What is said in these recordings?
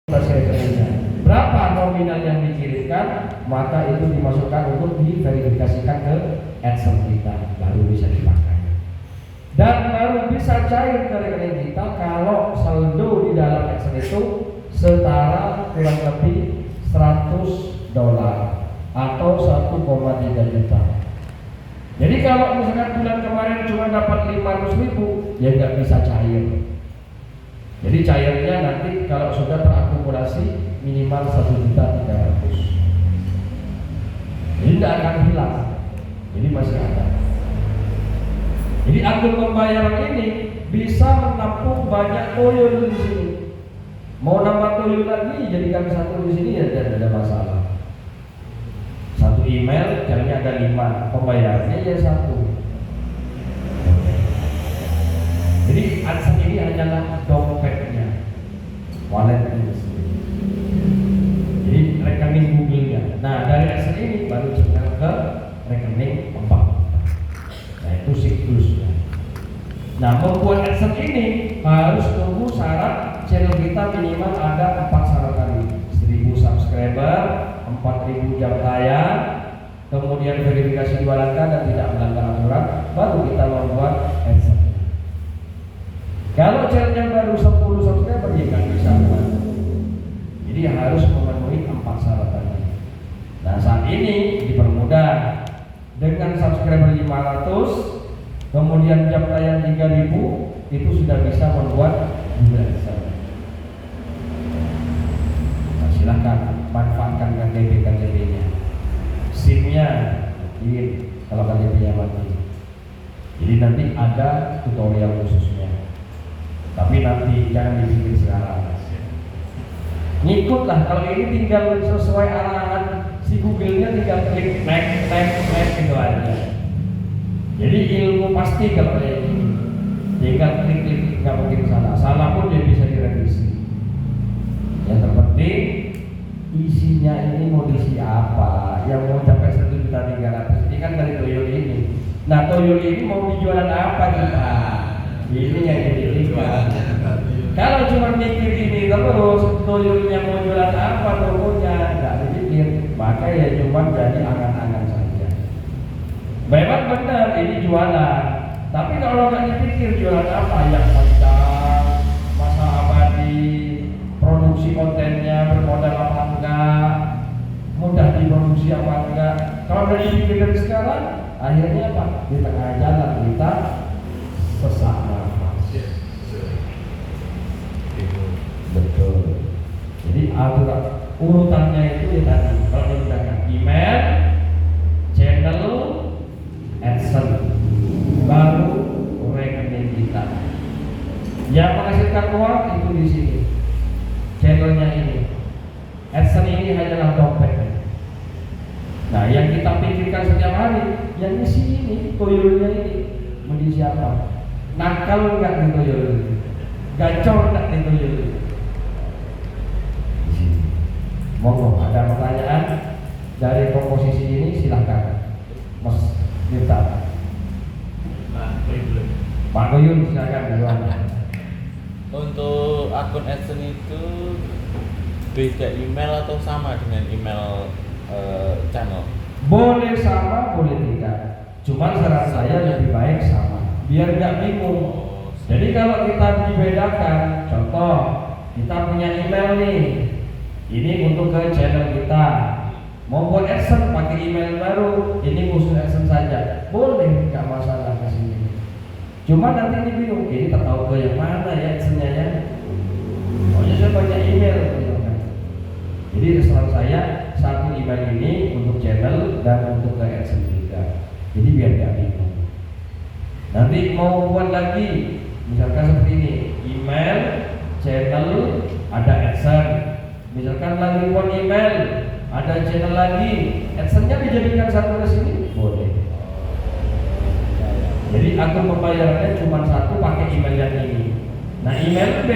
rekeningnya. Berapa nominal yang dikirimkan, maka itu dimasukkan untuk diverifikasikan ke AdSense kita, baru bisa dipakai. Dan baru bisa cair ke rekening kita kalau saldo di dalam AdSense itu setara kurang lebih $100 atau 1,3 juta. Jadi kalau misalkan bulan kemarin cuma dapat 500.000, ya nggak bisa cair. Jadi cairnya nanti kalau sudah terakumulasi minimal 1.300.000. Jadi tidak akan hilang. Jadi masih ada. Jadi akun pembayaran ini bisa menampung banyak toyol di sini. Mau nambah toyol lagi, jadikan satu di sini ya tidak ada masalah. Satu email, caranya ada 5, pembayarannya ya 1. Jadi AdSense ini hanyalah dompetnya, walletnya sendiri. Jadi rekening Google-nya. Nah dari AdSense ini baru cenderung ke rekening bank. Nah itu siklusnya. Nah membuat AdSense ini harus tunggu syarat channel kita minimal ada 4 syarat tadi. 1.000 subscriber, 4.000 jam tayang, kemudian verifikasi jualan dan tidak melanggar aturan, baru kita membuat AdSense. Kalau channelnya baru 10 subscriber ya nggak bisa. Jadi harus memenuhi 4 syarat tadi. Nah saat ini dipermudah dengan subscriber 500, kemudian jam tayang 3.000, itu sudah bisa membuat AdSense. Nah, silahkan manfaatkan KTP-nya. SIM-nya kalau KTP-nya mati. Jadi nanti ada tutorial khususnya. Tapi nanti jangan dipikir sekarang. Ngikutlah, kalau ini tinggal sesuai arahan si Google-nya, tinggal klik next gitu aja. Jadi ilmu pasti kalau kayak ini. Tinggal klik nggak mungkin salah pun dia bisa direvisi. Yang terpenting isinya ini mau diisi apa, yang mau capai 1.300.000 ini kan dari toyol ini. Nah toyol ini mau dijualan apa kita? Ini yang dipikirkan. Kalau cuma mikir ini terus, toyolnya mau jualan apa, tokonya nggak dipikir, maka ya cuma jadi angan-angan saja. Memang benar ini jualan, tapi kalau nggak dipikir jualan apa, yang panjang, masa abadi, produksi kontennya bermodal apa enggak, mudah diproduksi apa enggak. Kalau udah dipikir dari sekarang, akhirnya apa? Di tengah jalan kita sesak nafas. Betul. Jadi aturan urutannya itu ya tadi. Kalau digunakan email, channel, AdSense, baru rekening kita. Yang menghasilkan uang itu di sini. Channelnya ini, AdSense ini hanyalah dompet. Nah, yang kita pikirkan setiap hari, yang isi ini, toyolnya ini, mau diisi apa? Nakal nggak di toyol? Gacor nggak di toyol? Monggo, ada pertanyaan dari komposisi ini silakan, Mas Mirta. Pak Goyun silakan duluan. Untuk akun AdSense itu beda email atau sama dengan email channel? Boleh sama, boleh tidak. Cuma saran saya lebih baik sama, biar nggak bingung. Jadi kalau kita dibedakan, contoh kita punya email nih, ini untuk ke channel kita. Mau buat AdSense pakai email baru, ini khusus AdSense saja, boleh, nggak masalah ke sini. Cuma nanti bingung, ini tak tahu ke yang mana ya AdSense-nya ya. Pokoknya saya banyak email. Jadi saran saya satu email ini untuk channel dan untuk ke AdSense juga. Jadi biar nggak bingung. Nanti mau buat lagi, misalkan seperti ini, email, channel, ada AdSense. Misalkan lagi buat email, ada channel lagi, AdSense-nya dijadikan satu ke sini, boleh. Jadi akun pembayarannya cuma satu, pakai email yang ini. Nah email B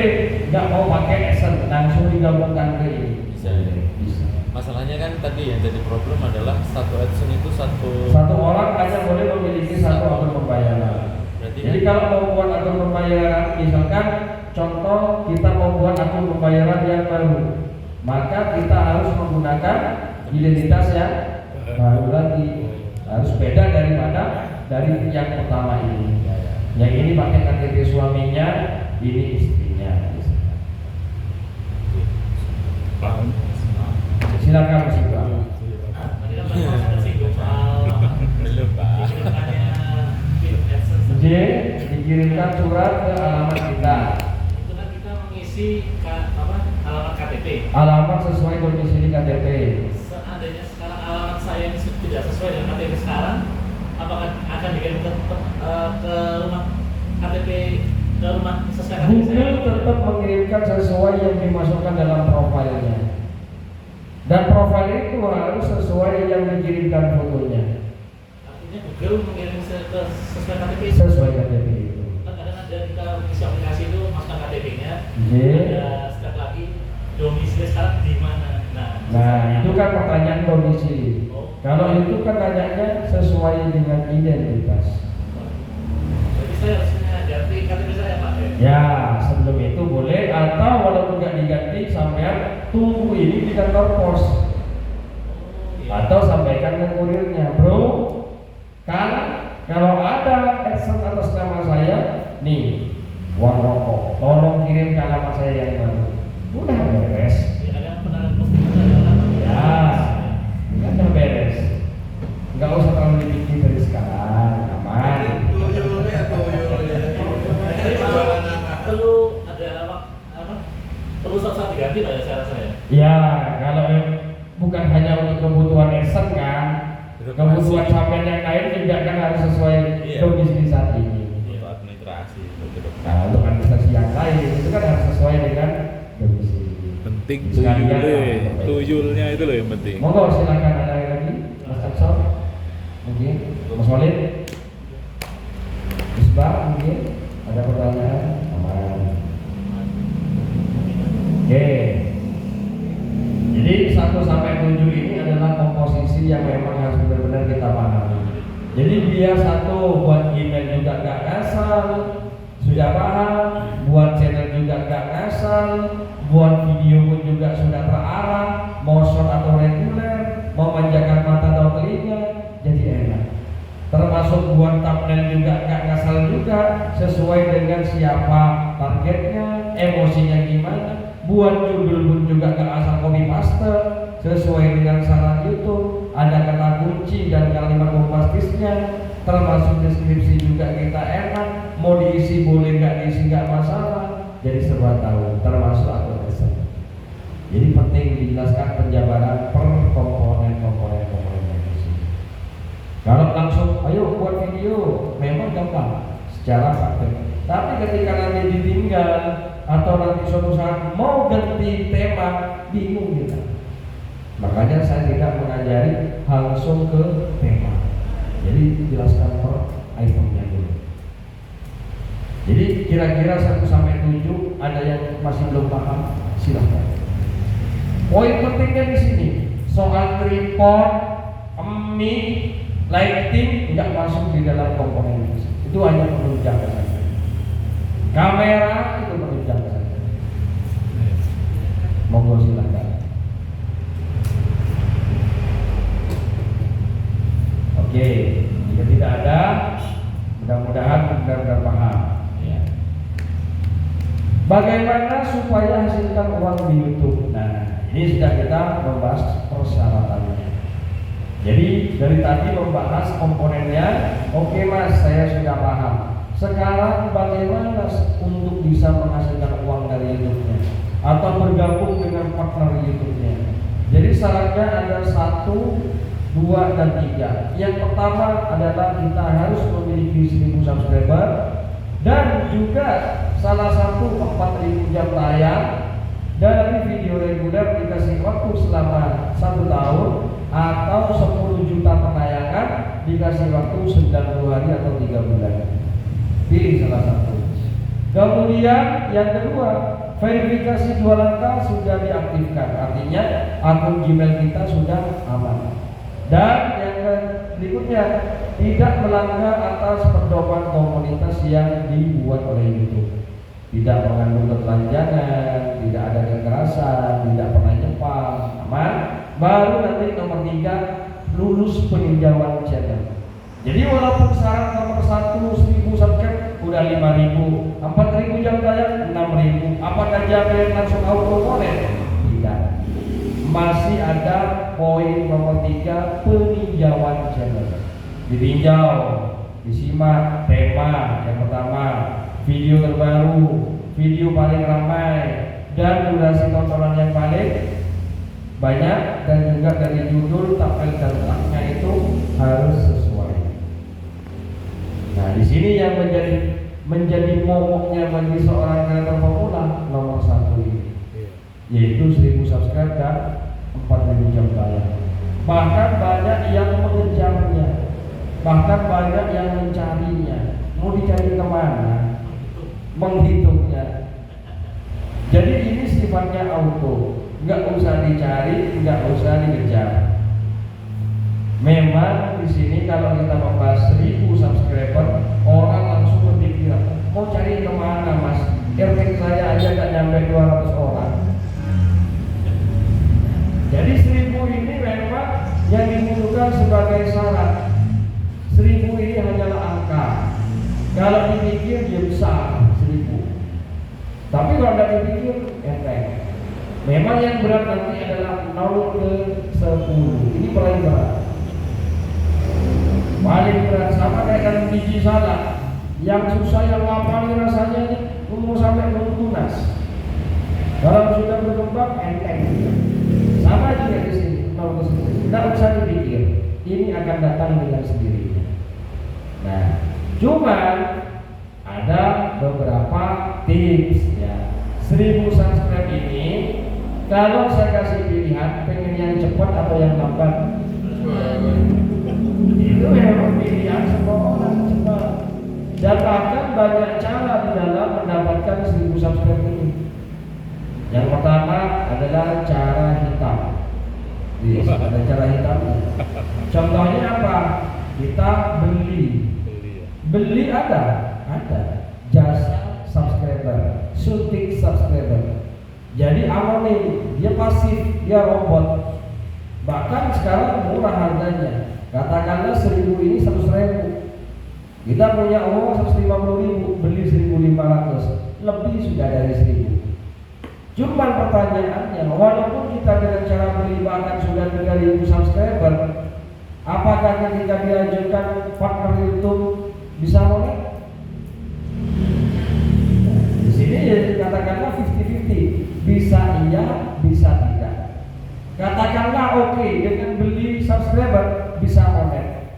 nggak mau pakai AdSense, langsung digabungkan ke ini. Bisa. Masalahnya kan tadi yang jadi problem adalah satu AdSense itu satu orang hanya boleh memiliki satu akun pembayaran. Jadi kalau mau buat akun pembayaran, misalkan contoh kita membuat akun pembayaran yang baru, maka kita harus menggunakan identitas yang baru lagi, harus beda daripada dari yang pertama ini. Yang ini pakai KTP suaminya, ini istrinya. Silakan Mas Iqbal. Belum, Pak. J, dikirimkan surat ke alamat kita. Itu kan kita mengisi alamat KTP. Alamat sesuai domisili KTP. Seandainya sekarang alamat saya ini tidak sesuai dengan KTP sekarang, apakah akan dikirim ke rumah KTP, ke rumah sesuai KTP saya? Google tetap mengirimkan sesuai yang dimasukkan dalam profilnya. Dan profil itu harus sesuai yang dikirimkan fotonya. Artinya Google mengirim sesuai KTP. Sesuai KTP itu. Kadang ada kita isi aplikasi itu masukkan KTP-nya. Iya. Ada step lagi domisili sekarang di mana. Nah, itu kan pertanyaan domisili. Kalau itu kan tanyanya sesuai dengan identitas. Jadi saya harusnya ganti KTP saya, Pak. Ya, sebelum itu boleh, atau walaupun nggak diganti sampean tunggu ini di kantor pos. Atau sampaikan ke kurirnya, bro, kan kalau ada action atas nama saya, nih uang rokok, tolong kirim ke alamat saya yang baru. Udah beres. Ya, udah beres. Nggak usah terlalu dipikir dari sekarang, aman. Perlu ada perlu saat diganti Pak ya cara saya. Ya, kalau bukan hanya untuk kebutuhan action kan, kebutuhan sampean yang lain juga kan harus sesuai domisili saat ini. Untuk administrasi, Nah, untuk administrasi yang lain itu kan harus sesuai dengan domisili. Penting Sekalian, tuyulnya itu loh yang penting. Monggo silakan, ada lagi, Mas Aksor, mungkin Mas Walid, Isbah, mungkin ada pertanyaan? Aman. Oke. Jadi 1 sampai 7 ini adalah komposisi yang memang harus benar-benar kita pahami. Jadi biar satu buat email juga gak ngasal, sudah paham, buat channel juga gak ngasal, buat video pun juga sudah terarah, mau short atau reguler, mau manjakan mata atau telinga, jadi enak. Termasuk buat thumbnail juga gak ngasal juga, sesuai dengan siapa targetnya, emosinya gimana. Buat judul pun juga gak asal copy paste, sesuai dengan saran YouTube, ada kata kunci dan kalimat bombastisnya, termasuk deskripsi juga kita enak, mau diisi boleh gak diisi gak masalah, jadi serba tahu, termasuk akun kesan. Jadi penting dijelaskan penjabaran per komponen di sini. Kalau langsung ayo buat video, memang gampang secara praktek. Tapi ketika nanti ditinggal atau nanti suatu saat mau ganti tema, bingung kita. Makanya saya tidak mengajari langsung ke tema. Jadi jelaskan per itemnya dulu. Jadi kira-kira 1 sampai 7 ada yang masih belum paham, silahkan. Poin pentingnya di sini soal tripod, mic, lighting nggak masuk di dalam komponen itu hanya penunjang saja. Kamera itu penunjang saja. Monggo silakan. Oke, jika tidak ada, mudah-mudahan benar-benar paham. Ya. Bagaimana supaya hasilkan uang di YouTube? Nah, ini sudah kita membahas persyaratannya. Jadi dari tadi membahas komponennya, oke Mas, saya sudah paham. Sekarang bagaimana untuk bisa menghasilkan uang dari YouTube-nya atau bergabung dengan partner YouTube-nya? Jadi syaratnya ada 1, 2, dan 3. Yang pertama adalah kita harus memiliki 1000 subscriber dan juga salah satu 4000 jam tayang dari video reguler dikasih waktu selama 1 tahun atau 10 juta penayangan dikasih waktu 90 hari atau 3 bulan. Pilih salah satu. Kemudian yang kedua, verifikasi 2 langkah sudah diaktifkan, artinya akun Gmail kita sudah aman. Dan yang berikutnya, tidak melanggar atas pedoman komunitas yang dibuat oleh YouTube. tidak mengandung ketelanjangan, tidak ada kekerasan, tidak pernah nyepam, aman. Baru nanti nomor 3, lulus peninjauan channel. Jadi walaupun syarat nomor 1 1000 subscribe udah 5000, 4000 jam tayang 6000, apakah jamin langsung auto connect? Tidak. Masih ada poin nomor 3, peninjauan channel. Ditinjau, disimak tema yang pertama, video terbaru, video paling ramai, dan durasi tontonan yang paling banyak, dan juga dari judul, tampil dan letaknya itu harus sesuai. Nah, di sini yang menjadi momoknya bagi seorang kreator pemula nomor 1 ini, yaitu 1000 subscribe dan 4000 jam tayang. Bahkan banyak yang mengejarnya, bahkan banyak yang mencarinya. Mau dicari kemana? Menghitungnya. Jadi ini sifatnya auto, nggak usah dicari, nggak usah dikejar. Memang di sini kalau kita membahas 1000 subscriber, orang langsung berpikiran, mau cari kemana mas? RT saya aja nggak nyampe 200 orang. Jadi 1000 ini memang yang dibutuhkan sebagai syarat. 1000 ini hanyalah angka. Kalau dipikir dia besar 1000. Tapi kalau tidak dipikir enteng. Memang yang berat nanti adalah 0 ke 10. Ini paling berat. Paling berat sama kayak kan biji salad. Yang susah yang lapar rasanya ini umur sampai belum tunas. Kalau sudah berkembang enteng. Sama juga di sini 0 ke 10. Tidak usah dipikir. Ini akan datang dengan sendirinya. Nah, cuman ada beberapa tips ya. 1000 subscribe ini kalau saya kasih pilihan, pengen yang cepat atau yang lambat? Itu memang pilihan semua orang cepat. Dan bahkan banyak cara di dalam mendapatkan 1000 subscribe ini. Yang pertama adalah cara hitam. Yes, ada cara hitamnya. Contohnya apa? Kita beli ada jasa subscriber, suntik subscriber. Jadi anonim, dia pasif, dia robot. Bahkan sekarang murah harganya. Katakanlah 1000 ini 100.000. Kita punya uang 150.000, beli 1.500, lebih sudah dari 1000. Cuman pertanyaannya, walaupun kita dengan cara beli bahkan sudah 3000 subscriber, apakah ketika diajukan partner YouTube bisa monet? Di sini ya katakanlah 50-50, bisa iya, bisa tidak. Katakanlah oke, dengan beli subscriber bisa monet.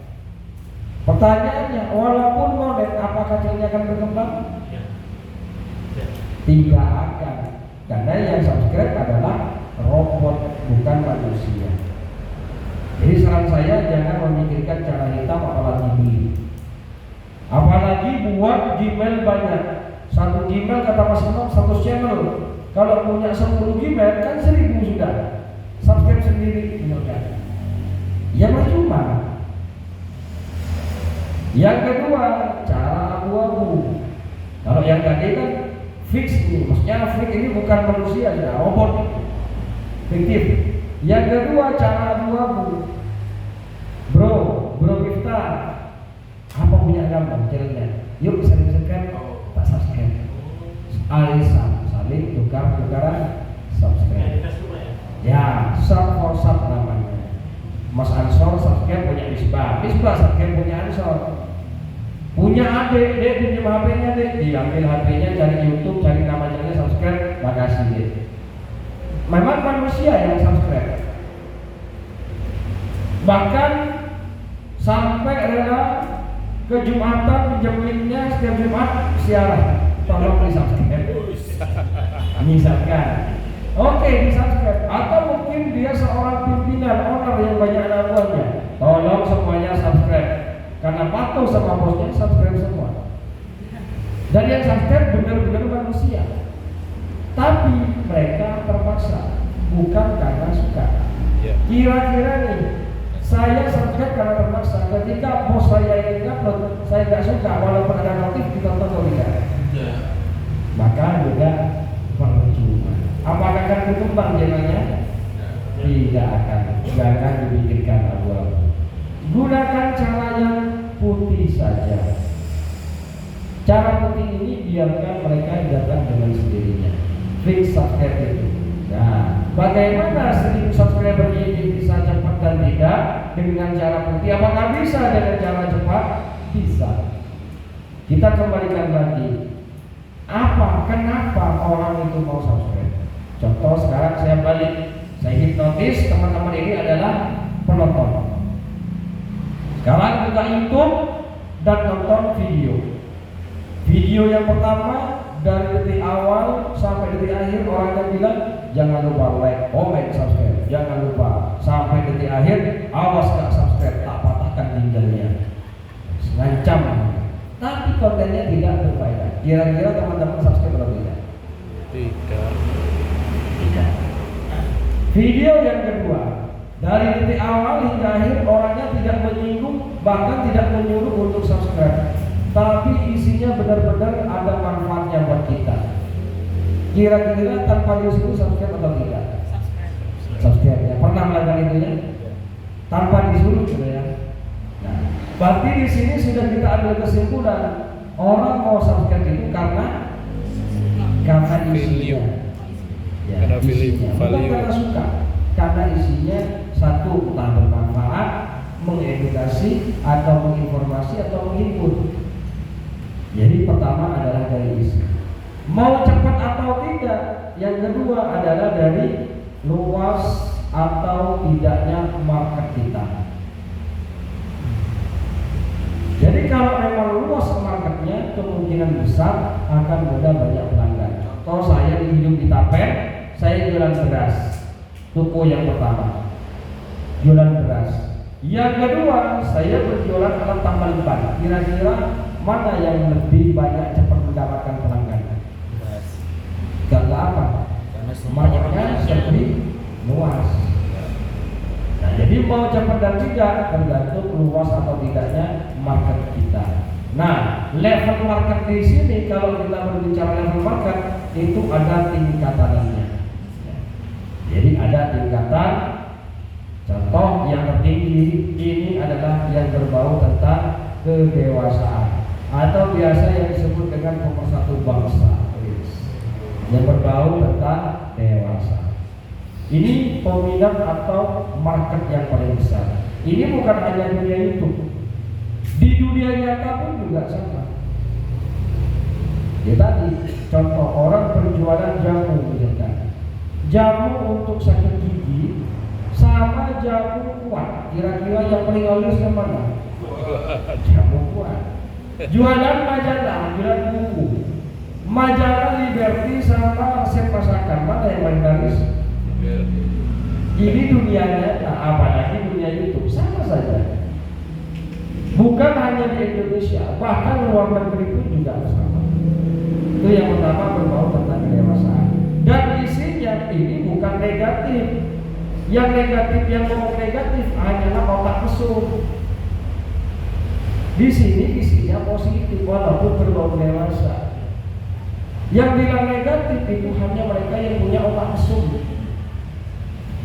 Pertanyaannya, walaupun monet, apakah channelnya akan berkembang? Tidak akan, karena yang subscribe adalah robot, bukan manusia. Jadi saran saya jangan memikirkan cara hitam apalagi beli. Apalagi buat Gmail banyak. Satu Gmail kata Mas Imam 100 channel. Kalau punya 10 Gmail kan 1000 sudah. Subscribe sendiri misalkan. Ya percuma. Yang kedua, cara abu-abu. Kalau yang tadi kan fix ini, maksudnya fix ini bukan manusia ya, robot fiktif. Yang kedua, cara abu-abu. Bro Miftah, apa punya gambar channelnya? Yuk saling-saling tak subscribe. Alisan saling tukar-tukaran subscribe. Ya, sub for sub namanya. Mas Ansor subscribe punya Misbah subscribe punya Ansor. Punya adik, dia pinjam HP-nya deh, diambil HP-nya, cari YouTube, cari nama channelnya, subscribe, makasih deh. Memang manusia yang subscribe. Bahkan sampai rela ke Jumatan pinjam linknya setiap Jumat siaran, tolong di subscribe. Misalkan, oke di subscribe. Atau mungkin dia seorang pimpinan owner yang banyak anak buahnya, tolong semuanya subscribe. Karena patuh sama bosnya, subscribe semua. Dan yang subscribe benar-benar manusia. Tapi mereka terpaksa, bukan karena suka. Kira-kira nih, saya subscribe karena terpaksa. Ketika bos saya ingin upload, saya nggak suka, walaupun ada notif ditonton atau tidak. maka juga percuma. Apakah akan berkembang channelnya? Tidak akan. Jangan dipikirkan abu-abu. Gunakan cara yang putih saja. Cara putih ini biarkan mereka datang dengan sendirinya. Fix subscribe itu. Nah, bagaimana 1000 subscriber ini bisa cepat dan tidak dengan cara putih? Apakah bisa dengan cara cepat? Bisa. Kita kembalikan lagi. Kenapa orang itu mau subscribe? Contoh sekarang saya balik, saya hipnotis teman-teman ini adalah penonton. Sekarang buka YouTube dan nonton video. Video yang pertama dari detik awal sampai detik akhir orangnya bilang jangan lupa like, comment, subscribe. Jangan lupa sampai detik akhir awas gak subscribe, tak patahkan ginjalnya. Ngancam. Tapi kontennya tidak berfaedah. Kira-kira teman-teman subscribe atau tidak? Tidak. Video yang kedua, dari detik awal hingga akhir orangnya tidak menyinggung, bahkan tidak menyuruh untuk subscribe, tapi isinya benar-benar ada manfaatnya buat kita. Kira-kira tanpa disuruh subscribe atau tidak? Subscribe ya. Pernah melakukan itu ya? Tanpa disuruh gitu ya. Nah, berarti di sini sudah kita ambil kesimpulan orang mau subscribe itu karena isinya. Ya, Karena isinya. Bukan value. karena suka, karena isinya satu entah bermanfaat, mengedukasi atau menginformasi atau menghibur. Jadi pertama adalah dari isi. Mau cepat atau tidak? Yang kedua adalah dari luas atau tidaknya market kita. Jadi kalau memang luas marketnya, kemungkinan besar akan mudah banyak pelanggan. Contoh saya hidup di Tapen, saya jualan beras. Toko yang pertama, jualan beras. Yang kedua, saya berjualan alat tambal ban. Kira-kira mana yang lebih banyak cepat mendapatkan pelanggan? Karena apa? Marketnya lebih luas. Nah, jadi mau cepat dan tidak tergantung luas atau tidaknya market kita. Nah, level market di sini kalau kita berbicara level market itu ada tingkatannya. Jadi ada tingkatan. Contoh yang tertinggi ini adalah yang berbau tentang kedewasaan atau biasa yang disebut dengan pemersatu bangsa, yang berbau tentang dewasa. Ini peminat atau market yang paling besar. Ini bukan hanya dunia YouTube, di dunia nyata pun juga sama. Ya tadi contoh orang berjualan jamu misalkan, jamu untuk sakit gigi sama jamu kuat. Kira-kira yang paling halus yang mana? Jamu kuat. Jualan majalah, jualan buku, majalah Liberty sama resep masakan, mana yang paling laris? Ini dunianya, nah apalagi dunia YouTube sama saja. Bukan hanya di Indonesia, bahkan luar negeri pun juga sama. Itu yang pertama berbau tentang kedewasaan. Dan isinya ini bukan negatif. Yang negatif, yang ngomong negatif hanyalah otak mesum. Di sini isinya positif walaupun berbau dewasa. Yang bilang negatif itu hanya mereka yang punya otak mesum.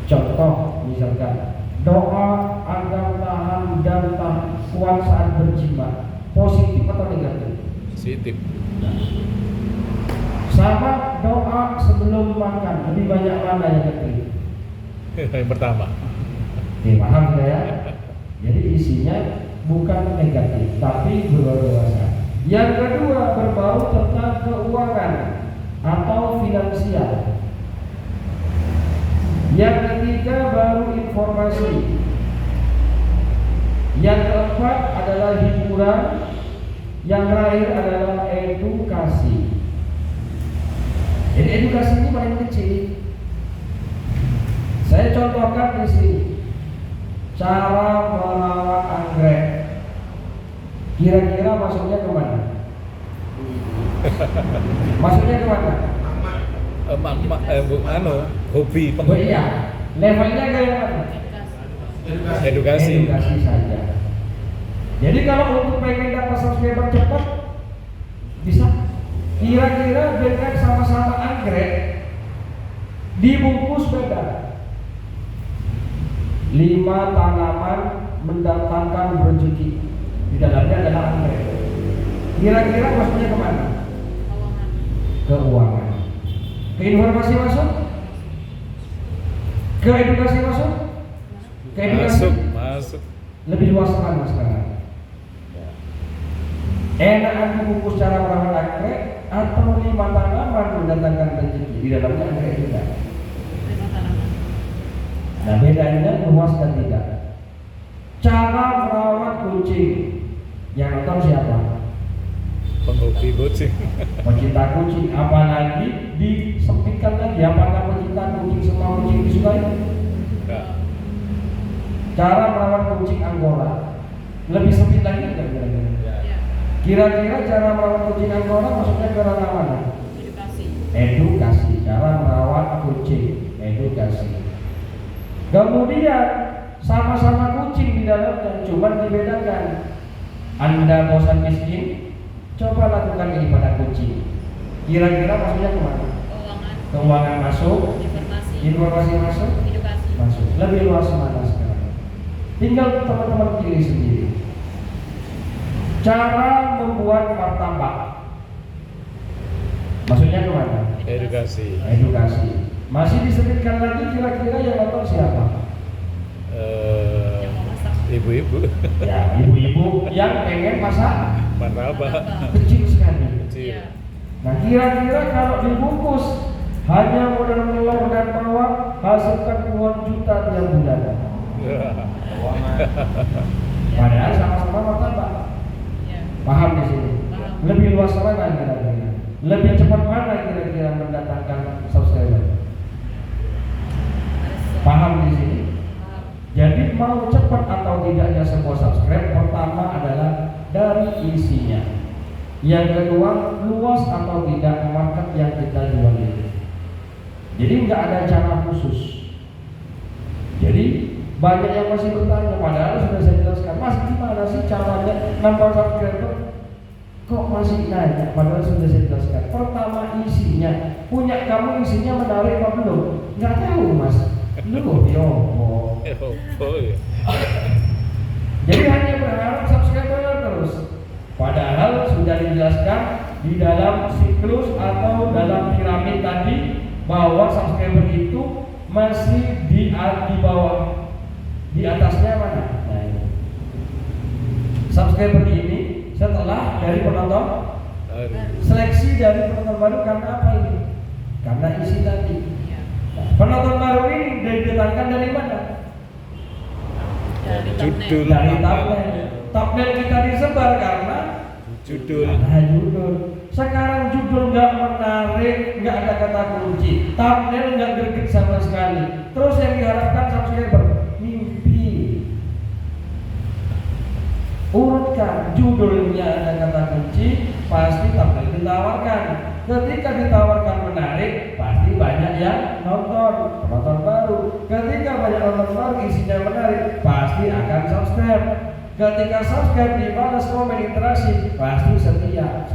Contoh misalkan doa agar tahan dan tahan kuat saat berjima, positif atau negatif? Positif. Sama doa sebelum makan, lebih banyak mana yang negatif? Yang pertama. Oke, paham ya? Jadi isinya bukan negatif, tapi dewasa. Yang kedua berbau tentang keuangan atau finansial. Yang ketiga baru informasi. Yang keempat adalah hiburan. Yang terakhir adalah edukasi. Jadi edukasi ini paling kecil. Saya contohkan di sini cara merawat anggrek. Kira-kira masuknya kemana? Masuknya kemana? Hobi Oh iya, levelnya kayak mana? Edukasi. Edukasi saja. Jadi kalau untuk pengen dapat subscriber cepat, bisa Kira-kira dengan sama-sama anggrek dibungkus beda. 5 tanaman mendatangkan rezeki. Di dalamnya adalah anggrek. Kira-kira maksudnya kemana? Keuangan. Ke informasi masuk? Ke edukasi masuk? Ke edukasi? Masuk. Lebih luas mana sekarang? Enakan dibungkus cara merawat anggrek atau 5 tanaman mendatangkan rezeki? Di dalamnya anggrek juga. Nah, bedanya luas dan tidak. Cara merawat kucing yang nonton siapa? Penghobi kucing. Pecinta kucing, apalagi disempitkan lagi. Apakah pecinta kucing semua kucing disukai? Enggak. Cara merawat kucing Angora lebih sempit lagi enggak kira-kira? Kira-kira cara merawat kucing Angora maksudnya ke ranah mana? Edukasi. Cara merawat kucing, edukasi. Kemudian sama-sama kucing di dalamnya, cuma dibedakan. Anda bosan miskin, coba lakukan ini pada kucing. Kira-kira maksudnya kemana? Keuangan masuk, informasi masuk, masuk. Lebih luas mana sekarang? Tinggal teman-teman pilih sendiri. Cara membuat martabak, maksudnya kemana? Edukasi. Edukasi. Masih disebutkan lagi kira-kira yang nonton siapa? Ibu-ibu. Ya, ibu-ibu yang pengen masak Martabak. kecil sekali. Kecil. Nah, kira-kira kalau dibungkus hanya modal telur dan bawang hasilkan puluhan juta tiap bulan. Padahal sama-sama martabak. Paham di sini? Lebih luas mana kira-kira? Lebih cepat mana kira-kira mendatangkan subscriber? Paham di sini? Jadi mau cepat atau tidaknya sebuah subscribe, pertama adalah dari isinya. Yang kedua, luas atau tidak market yang kita jual itu. Jadi nggak ada cara khusus. Jadi banyak yang masih bertanya, padahal sudah saya jelaskan. Mas, gimana sih caranya nambah subscriber? Kok masih nanya? Padahal sudah saya jelaskan. Pertama, isinya. Punya kamu isinya menarik apa belum? Nggak tahu, Mas. Lu yopo. Jadi hanya berharap subscriber terus. Padahal sudah dijelaskan di dalam siklus atau dalam piramid tadi bahwa subscriber itu masih di bawah. Di atasnya mana? Nah, ini. Subscriber ini setelah dari penonton, seleksi dari penonton baru karena apa ini? Karena isi tadi. Penonton baru ini didatangkan dari mana? Judul. Dari thumbnail. Thumbnail kita disebar karena Judul. Nah, judul. Sekarang judul nggak menarik, nggak ada kata kunci. Thumbnail nggak greget sama sekali. Terus yang diharapkan subscriber mimpi. Urutkan judulnya ada kata kunci, pasti thumbnail ditawarkan. Ketika ditawarkan menarik, pasti banyak yang nonton, penonton baru. Ketika banyak nonton baru, isinya menarik, pasti akan subscribe. Ketika subscribe, dibalas komen interaksi, pasti setia.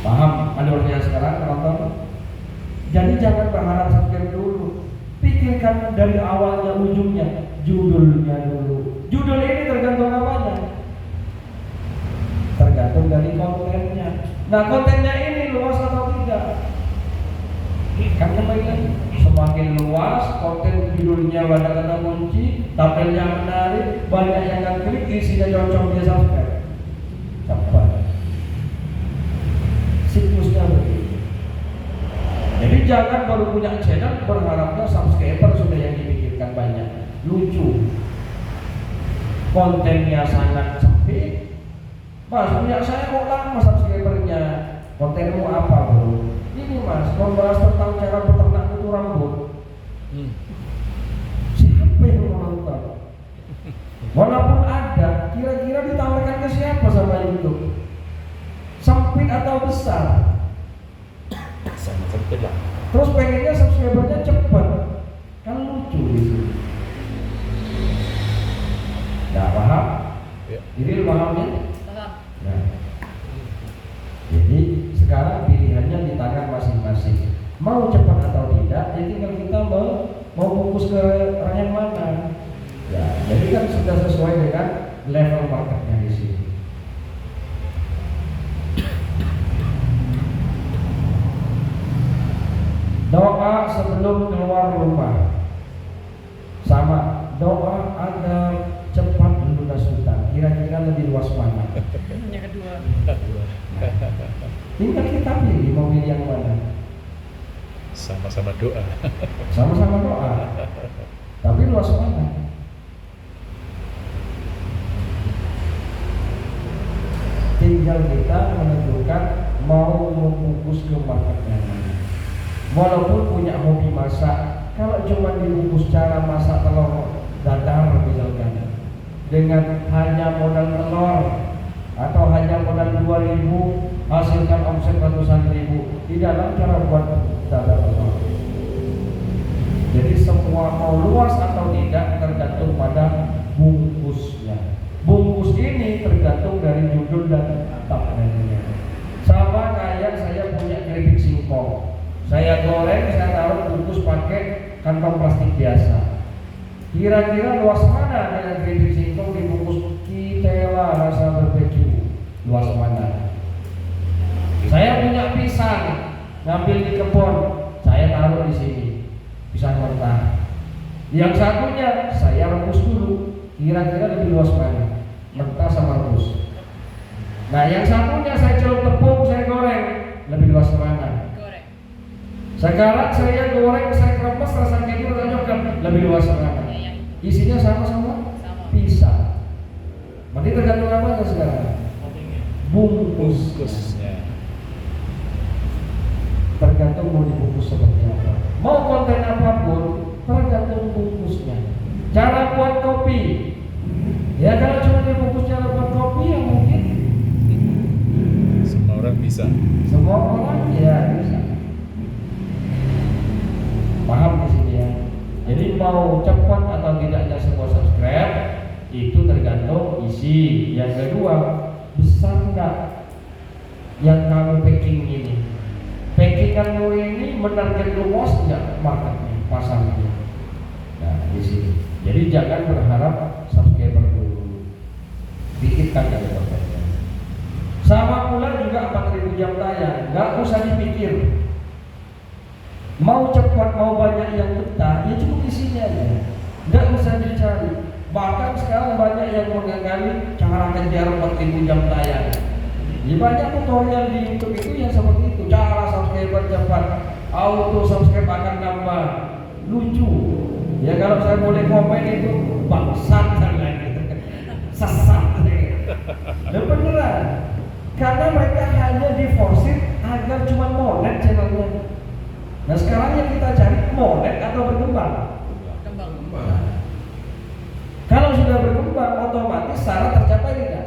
Paham alurnya sekarang penonton? Jadi jangan berharap subscribe dulu. Pikirkan dari awalnya ujungnya, judulnya dulu. Judul ini tergantung apanya? Tergantung dari kontennya. Nah, kontennya ini luas atau tidak? Kan kembali lagi, semakin luas konten judulnya ada kata kunci, tabelnya menarik, banyak yang akan klik, isinya cocok, dia subscribe. Cepat. Siklusnya begitu. Jadi jangan baru punya channel berharapnya subscriber sudah yang dipikirkan banyak. Lucu. Kontennya sangat sempit. Mas, punya saya kok lama subscribernya. Kontenmu apa, bro? Ini Mas, membahas tentang cara beternak kutu rambut. Siapa yang mau nonton? Walaupun ada, kira-kira ditawarkan ke siapa sama YouTube? Sempit atau besar? Sangat sempit lah. Terus pengennya subscribernya cepat, kan lucu di sini. Nggak paham? Ya. Jadi pahamnya? Nah. Jadi sekarang ke yang mana? Ya, jadi kan sudah sesuai dengan level marketnya di sini. Doa sebelum keluar rumah, sama doa agar cepat lunas hutang. Kira-kira lebih luas mana? Yang kedua. Tinggal kita pilih mau pilih yang mana. Sama-sama doa. Sama-sama doa, tapi luas mana? Tinggal kita menentukan mau membungkus ke marketnya mana. Walaupun punya hobi masak, kalau cuma dibungkus cara masak telur dadar misalkan, dengan hanya modal telur atau hanya modal 2.000 hasilkan omset ratusan ribu, di dalam cara buat dadar telur. Jadi semua mau luas atau tidak tergantung pada bungkusnya. Bungkus ini tergantung dari judul dan thumbnailnya. Sama kayak saya punya keripik singkong, saya goreng, saya taruh bungkus pakai kantong plastik biasa. Kira-kira luas mana dengan keripik singkong dibungkus ketela rasa barbeque? Luas mana? Saya punya pisang, ngambil di kebun, saya taruh di sini, pisang mentah. Yang satunya saya rebus dulu, kira-kira lebih luas mana? Mentah sama rebus. Nah, yang satunya saya celup tepung, saya goreng, lebih luas mana? Goreng. Sekarang saya goreng, saya kremes, rasa keju, rasa coklat, lebih luas mana? Isinya sama-sama pisang. Berarti tergantung apa sekarang? Bungkus. Bungkusnya. Tergantung mau dibungkus seperti apa. Mau konten apapun, tergantung bungkusnya. Cara buat kopi, ya kalau cuma dibungkus cara buat kopi ya mungkin Semua orang bisa. semua orang ya bisa. Paham di sini ya. Jadi mau cepat atau tidaknya semua subscribe itu tergantung isi. Yang kedua, besar enggak yang kamu packing ini? Packinganmu ini menarget luas enggak marketnya, pasarnya? Nah, di sini. Jadi jangan berharap subscriber dulu. Pikirkan dari kontennya. Sama pula juga 4.000 jam tayang, nggak usah dipikir. Mau cepat, mau banyak yang betah, ya cukup isinya aja. Nggak usah dicari. Bahkan sekarang banyak yang menganggap cara kejar 4.000 jam tayang. Ya banyak tutorial di YouTube itu yang seperti itu. Cara subscriber cepat, auto subscribe akan nambah. Lucu. Ya kalau saya boleh komen itu bangsat dan lain-lain. Sesat. Dan beneran. Karena mereka hanya diforsir agar cuma monet channelnya. Nah sekarang yang kita cari monet atau berkembang. Kembang. Kalau sudah berkembang otomatis syarat tercapai tidak?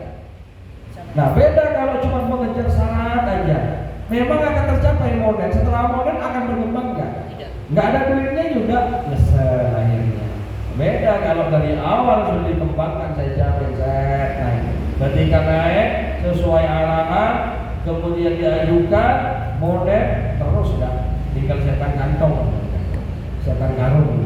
Nah beda kalau cuma mengejar syarat aja. Memang akan tercapai monet. Setelah monet akan berkembang nggak? Tidak. Nggak ada duitnya juga nyesel akhirnya. Beda kalau dari awal sudah dikembangkan, saya jamin saya naik. Ketika naik sesuai arahan, kemudian diajukan monet terus dah. Tinggal setan kantong, setan karung.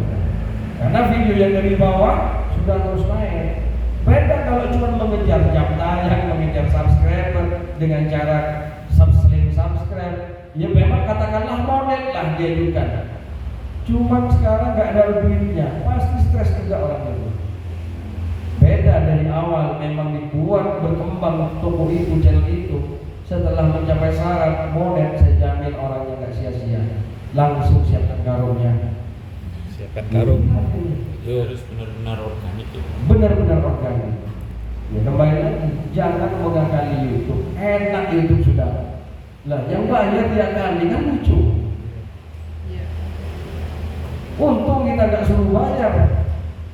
Karena video yang dari bawah sudah terus naik. Beda kalau cuma mengejar jam tayang, mengejar subscriber dengan cara subscribe. Ya memang katakanlah monet lah diajukan. Cuman sekarang nggak ada duitnya, pasti stres juga orang itu. Beda dari awal memang dibuat berkembang toko itu, channel itu. Setelah mencapai syarat monet, saya jamin orangnya nggak sia-sia. Langsung siapkan karungnya. Siapkan karung. Itu harus benar-benar organik ya. Benar-benar organik. Ya kembali lagi, jangan mengakali YouTube. Enak YouTube sudah. Lah yang bayar tiap kali kan lucu. Iya. Untung kita nggak suruh bayar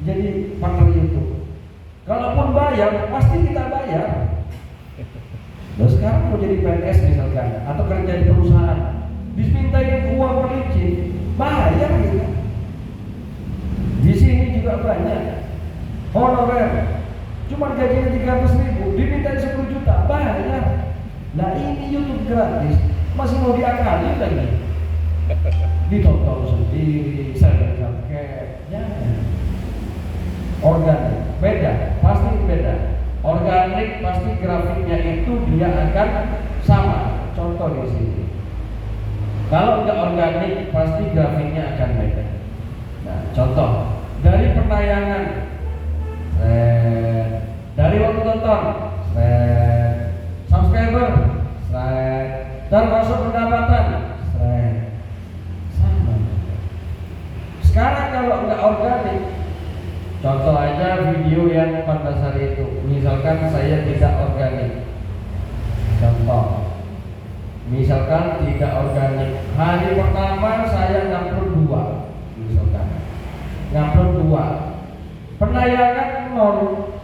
jadi partner YouTube. Kalaupun bayar, pasti kita bayar. Nah sekarang mau jadi PNS misalkan, atau kerja di perusahaan, dimintain uang pelicin, bayar gitu. Di sini juga banyak honorer, cuma gajinya 300.000, dimintain 10 juta, bayar. Nah ini YouTube gratis, masih mau diakali lagi? Ditonton sendiri, saya subscribe, ya. Organik beda, pasti beda. Organik pasti grafiknya itu dia akan sama. Contoh di sini. Kalau nggak organik pasti grafiknya akan beda. Nah, contoh dari penayangan, dari waktu nonton, subscriber, termasuk pendapatan, sama. Sekarang kalau nggak organik, contoh aja video yang 14 hari itu, misalkan saya tidak organik, contoh, misalkan tidak organik, hari pertama saya ngupload 2, misalkan ngupload 2, penayangan 0,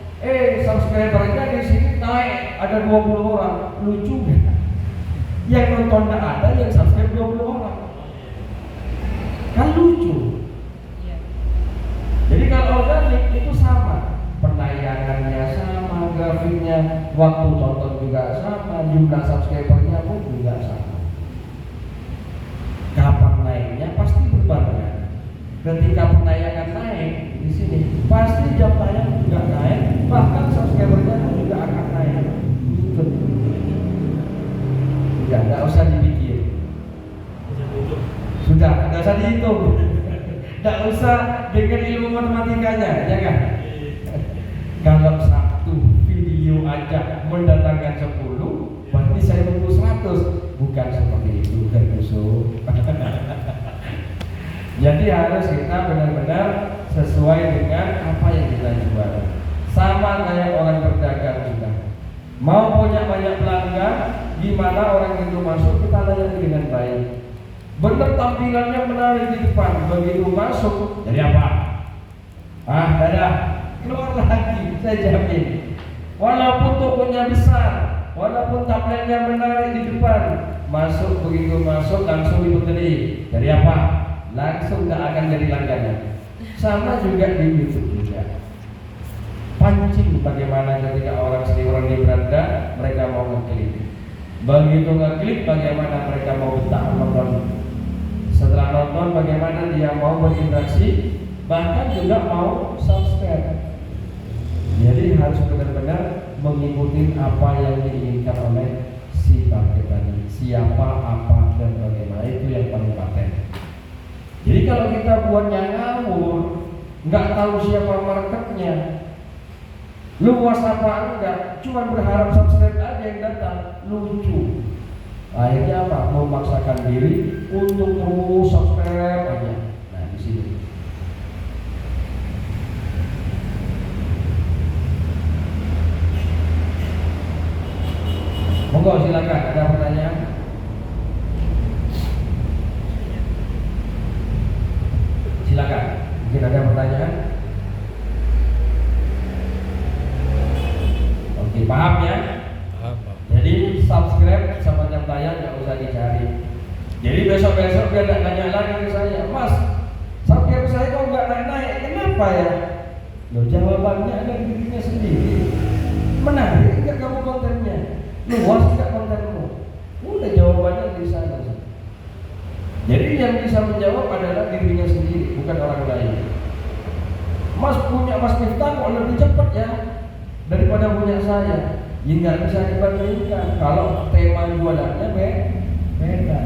subscribernya di sini naik ada 20 orang, lucu nggak? Yang nonton nggak ada, yang subscribe 20 orang, kan lucu. Iya. Jadi kalau organik itu sama, penayangannya sama, grafiknya, waktu tonton juga sama, jumlah subscribernya pun juga sama. Kapan naiknya pasti berbarengan. Ketika penayangan naik di sini, pasti jam tayang juga naik, bahkan subscribernya pun juga akan naik. Ikut. Udah, nggak usah dipikir. Sudah, nggak usah dihitung. Nggak usah dengan ilmu matematikanya, jangan. Kalau satu video aja mendatangkan 10, berarti saya tunggu 100. Bukan seperti itu, kan musuh. Jadi harus kita benar-benar sesuai dengan apa yang kita jual. Sama kayak orang berdagang juga. Mau punya banyak pelanggan, gimana orang itu masuk kita layani dengan baik. Benar tampilannya menarik di depan, begitu masuk jadi apa? Dadah, keluar lagi, saya jamin. Walaupun tokonya besar, walaupun tampilnya menarik di depan, masuk begitu masuk langsung dibeli. Dari apa? Langsung tak akan jadi langganan. Sama juga di YouTube juga. Pancing bagaimana ketika orang di beranda, mereka mau ngeklik. Begitu ngeklik, bagaimana mereka mau betah nonton. Setelah nonton, bagaimana dia mau berinteraksi, bahkan juga mau subscribe. Jadi harus benar-benar mengikuti apa yang diinginkan oleh si target tadi. Siapa, apa, dan bagaimana, itu yang paling paten. Jadi kalau kita buatnya ngawur, nggak tahu siapa marketnya, luas apa enggak, cuma berharap subscribe aja yang datang, lucu. Akhirnya apa? Memaksakan diri untuk terus subscribe aja. Nah, di sini. Monggo silakan, ada pertanyaan? Silakan. Mungkin ada pertanyaan? Oke, paham ya? Paham. Jadi subscribe sama jam tayang nggak usah dicari. Jadi besok-besok biar nggak nanya lagi ke saya, Mas, subscribe saya kok nggak naik-naik, kenapa ya? Loh, jawabannya ada di dirinya sendiri. Menarik nggak kamu kontennya? Luas nggak kontenmu? Udah jawabannya di sana. Jadi yang bisa menjawab adalah dirinya sendiri, bukan orang lain. Mas punya Mas Miftah kok lebih cepat ya daripada punya saya. Ya nggak bisa dibandingkan. Kalau tema jualannya beda.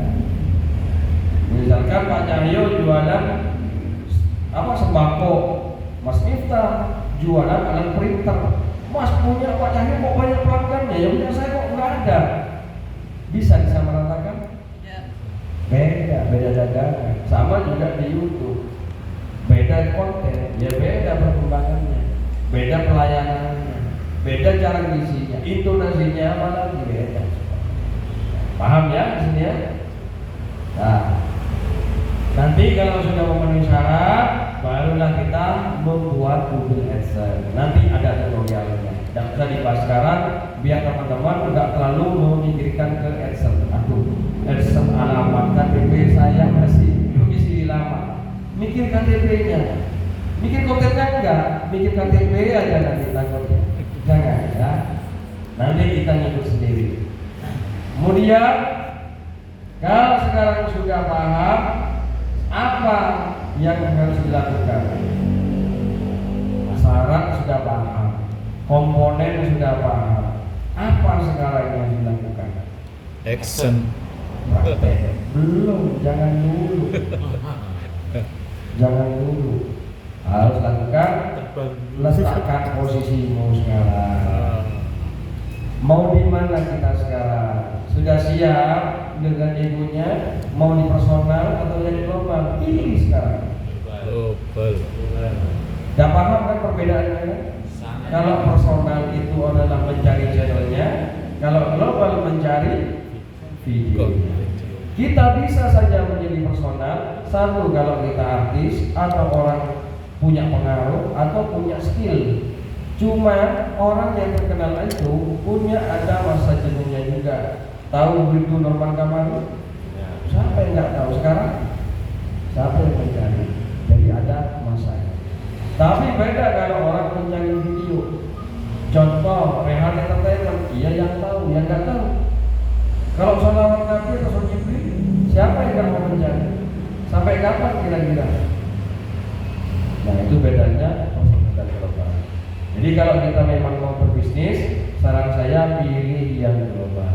Misalkan Pak Cahyo jualan apa sembako, Mas Miftah jualan alat printer. Mas punya Pak Cahyo kok banyak pelanggannya, ya punya saya kok nggak ada. Bisa disamaratakan? Beda dagangan. Sama juga di YouTube. Beda konten, ya beda perkembangannya, beda pelayanannya, beda cara ngisinya, intonasinya apa lagi beda. Paham ya di sini ya? Nah, nanti kalau sudah memenuhi syarat, barulah kita membuat Google AdSense. Nanti ada tutorialnya. Dan bisa dibahas sekarang, biar teman-teman nggak terlalu memikirkan ke AdSense. AdSense alamat KTP saya masih isi lama. Mikir KTP-nya, mikir kontennya enggak, mikir KTP aja nanti takutnya. Jangan ya. Nanti kita ngikut sendiri. Kemudian kalau sekarang sudah paham apa yang harus dilakukan, masalah sudah paham, apa sekarang yang dilakukan? Action. Praktek. Belum, jangan dulu. Jangan dulu. Harus lakukan, letakkan posisimu sekarang. Mau di mana kita sekarang? Sudah siap dengan egonya? Mau di personal atau yang global? Pilih sekarang. Global. Gak paham kan perbedaannya? Kalau personal itu adalah mencari channelnya, kalau global mencari video. Kita bisa saja menjadi personal, satu kalau kita artis atau orang punya pengaruh atau punya skill. Cuma orang yang terkenal itu punya ada masa jenuhnya juga. Tahu Rindu Norman Kamaru? Siapa yang nggak tahu sekarang? Siapa yang mencari? Jadi ada masanya. Tapi beda kalau orang mencari video. Contoh Rehan Entertainment, dia yang tahu, yang nggak tahu. Kalau Salawat Nabi atau Jibril, siapa yang nggak mau mencari? Sampai kapan kira-kira? Nah itu bedanya personal dan global. Jadi kalau kita memang mau berbisnis, saran saya pilih yang global.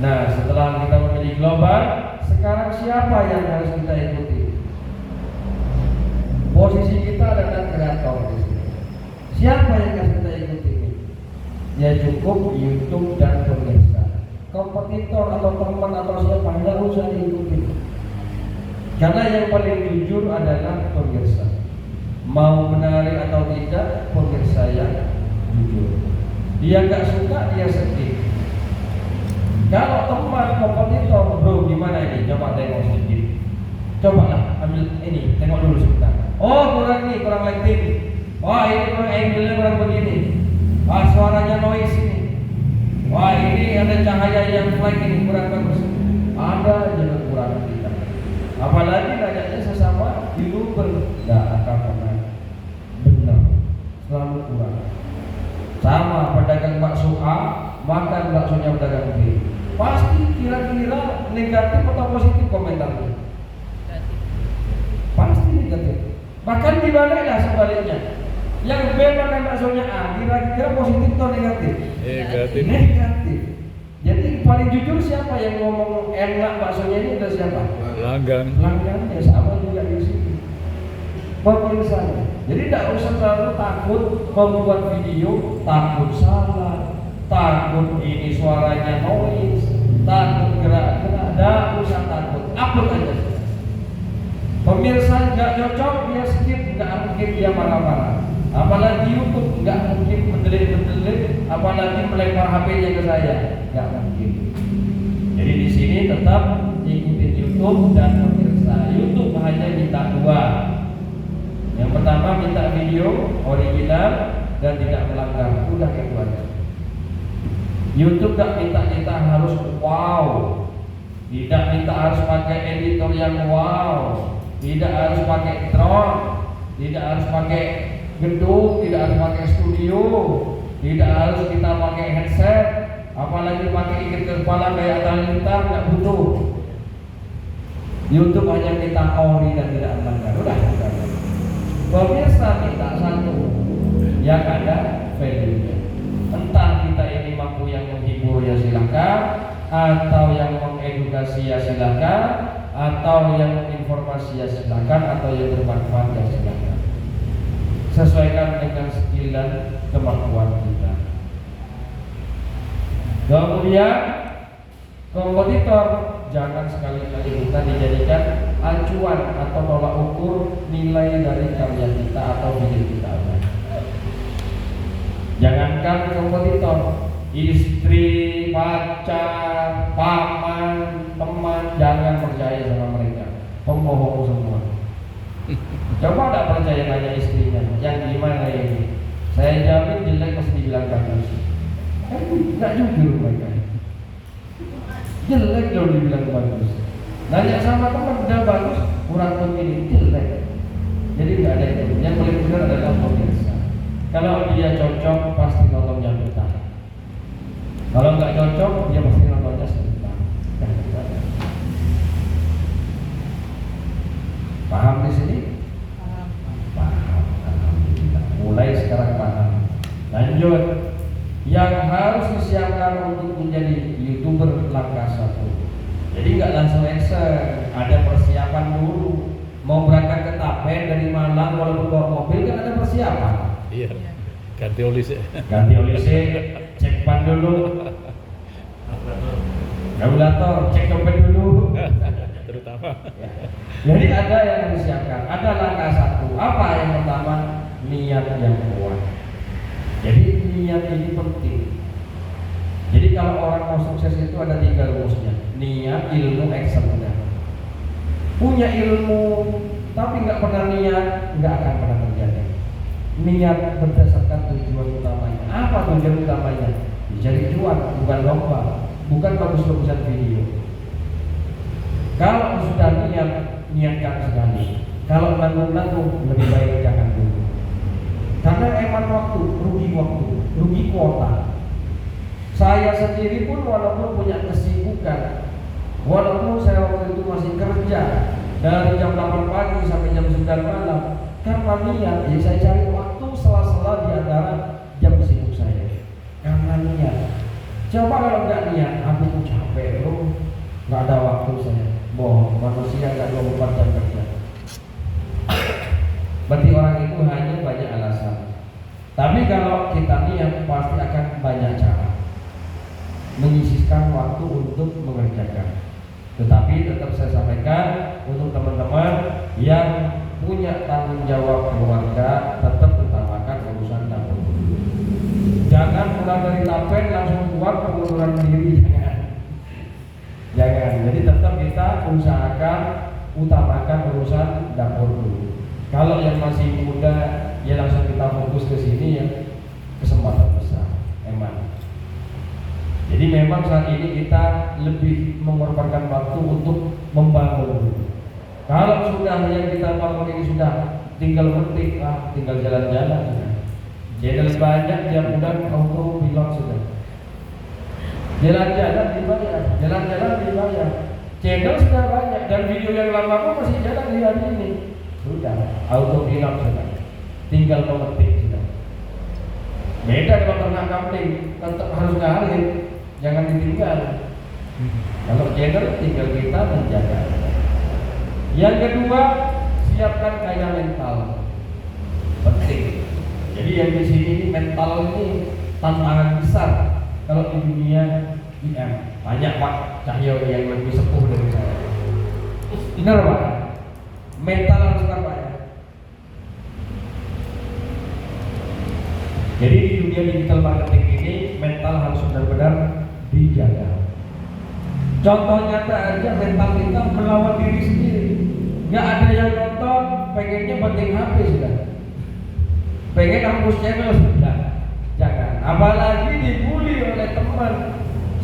Nah setelah kita memilih global, sekarang siapa yang harus kita ikuti? Posisi kita adalah kreator di sini. Siapa yang harus kita ikuti? Ya cukup YouTube dan pemirsa. Kompetitor atau teman atau siapa nggak usah diikuti. Karena yang paling jujur adalah pemirsa. Mau menarik atau tidak, pemirsa yang jujur. Dia nggak suka, dia sedih. Kalau teman kompetitor, bro gimana ini? Coba tengok sedikit. Coba lah, ambil ini, tengok dulu sebentar. Oh kurang nih, kurang lighting. Wah ini kurang angle-nya kurang begini. Wah suaranya noise ini. Wah ini ada cahaya yang flag ini kurang bagus. Ada aja kekurangan kita. Apalagi banyaknya sesama YouTuber, nggak akan pernah benar, selalu kurang. Sama pedagang bakso A makan baksonya pedagang B, pasti kira-kira negatif atau positif komentarnya? Pasti negatif. Bahkan dibaliklah sebaliknya. Yang B makan baksonya A, kira-kira positif atau negatif? Negatif. Negatif. Jadi paling jujur siapa yang ngomong enak baksonya ini udah siapa? Langgan. Langgannya sama juga di sini. Pemirsanya. Jadi tidak usah terlalu takut membuat video, takut salah, takut ini suaranya noise, takut gerak-gerak, tidak usah takut. Upload aja. Pemirsa nggak cocok dia skip, nggak mungkin dia marah-marah. Apalagi YouTube nggak mungkin mendelik-mendelik, apalagi melempar HP-nya ke saya, nggak mungkin. Jadi di sini tetap ikutin YouTube dan pemirsa. YouTube hanya minta dua. Yang pertama minta video original dan tidak melanggar, udah itu aja. YouTube nggak minta kita harus wow, tidak minta harus pakai editor yang wow, tidak harus pakai drone, tidak harus pakai gedung, tidak harus pakai studio, tidak harus kita pakai headset, apalagi pakai ikat kepala kayak tali gitar, nggak butuh. YouTube hanya minta ori dan tidak melanggar, udah. Pemirsa minta satu yang ada value-nya. Entah kita ini mampu yang menghibur ya silakan, atau yang mengedukasi ya silakan, atau yang menginformasi ya silakan, atau yang bermanfaat ya silakan. Sesuaikan dengan skill dan kemampuan kita. Kemudian kompetitor jangan sekali-kali kita dijadikan acuan atau tolak ukur nilai dari karya kita atau video kita. Jangankan kompetitor, istri, pacar, paman, teman, jangan percaya sama mereka. Pembohong semua. Coba tak percaya nanya istrinya, yang gimana ini? Saya jamin jelek mesti dibilang bagus. Kan nggak jujur mereka. Jelek kalau dibilang bagus. Nanya sama teman udah bagus, kurang begini, jelek. Jadi nggak ada itu. Yang paling benar adalah pemirsa. Kalau dia cocok pasti nontonnya bentar. Kalau nggak cocok dia pasti nontonnya sebentar. Paham di sini? Paham. Alhamdulillah. Mulai sekarang paham. Lanjut. yang harus disiapkan untuk menjadi YouTuber langkah 1. Jadi nggak langsung action, ada persiapan dulu. Mau berangkat ke Tapen dari Malang walaupun bawa mobil kan ada persiapan. Iya. Ganti oli sih. Ganti oli cek ban dulu, regulator, cek dompet dulu. Terutama. Ya. Jadi ada yang disiapkan, ada langkah 1. Apa yang pertama? Niat yang kuat. Jadi niat ini penting. Jadi kalau orang mau sukses itu ada 3 rumusnya: niat, ilmu, action. Punya ilmu tapi nggak pernah niat, nggak akan pernah terjadi. Niat berdasarkan tujuan utamanya. Apa tujuan utamanya? Mencari cuan, bukan lomba, bukan bagus-bagusan video. Kalau sudah niat, niatkan sekali. Kalau nanggung-nanggung, lebih baik jangan dulu. Karena eman waktu, rugi kuota. Saya sendiri pun walaupun punya kesibukan, walaupun saya waktu itu masih kerja dari jam 8 pagi sampai jam 9 malam, karena niat, jadi saya cari waktu sela-sela di antara jam sibuk saya. Karena niat. Coba kalau nggak niat, aku capek bro, nggak ada waktu saya. Bohong, manusia nggak 24 jam kerja. Berarti orang itu hanya banyak alasan. Tapi kalau kita niat, pasti akan banyak cara menyisihkan waktu untuk mengerjakan. Tetapi tetap saya sampaikan untuk teman-teman yang punya tanggung jawab keluarga, tetap utamakan urusan dapur. Jangan pulang dari Tapen langsung keluar pengunduran diri, jangan. Jadi tetap kita usahakan utamakan urusan dapur dulu. Kalau yang masih muda, ya langsung kita fokus ke sini ya, kesempatan besar. Emang. Jadi memang saat ini kita lebih mengorbankan waktu untuk membangun. Kalau sudah yang kita bangun ini sudah tinggal metik, tinggal jalan-jalan sudah. Channel banyak yang udah auto bilang sudah. Jalan-jalan dibayar. Channel sudah banyak dan video yang lama pun masih jalan di hari ini. Sudah auto bilang sudah. Tinggal memetik sudah. Beda kalau ternak kambing, tetap harus ngalir. Jangan ditinggal. Kalau channel tinggal kita menjaga. Yang kedua, siapkan kaya mental. Penting. Jadi yang di sini mental ini tantangan besar. Kalau di dunia IM banyak Pak Cahyo yang lebih sepuh dari saya. Benar Pak. Mental harus apa ya? Jadi di dunia digital marketing ini mental harus benar-benar dijaga. Contoh nyata aja mental kita melawan diri sendiri. Nggak ada yang nonton, pengennya penting HP sudah. Pengen hapus channel sudah. Jangan. Apalagi dibully oleh teman.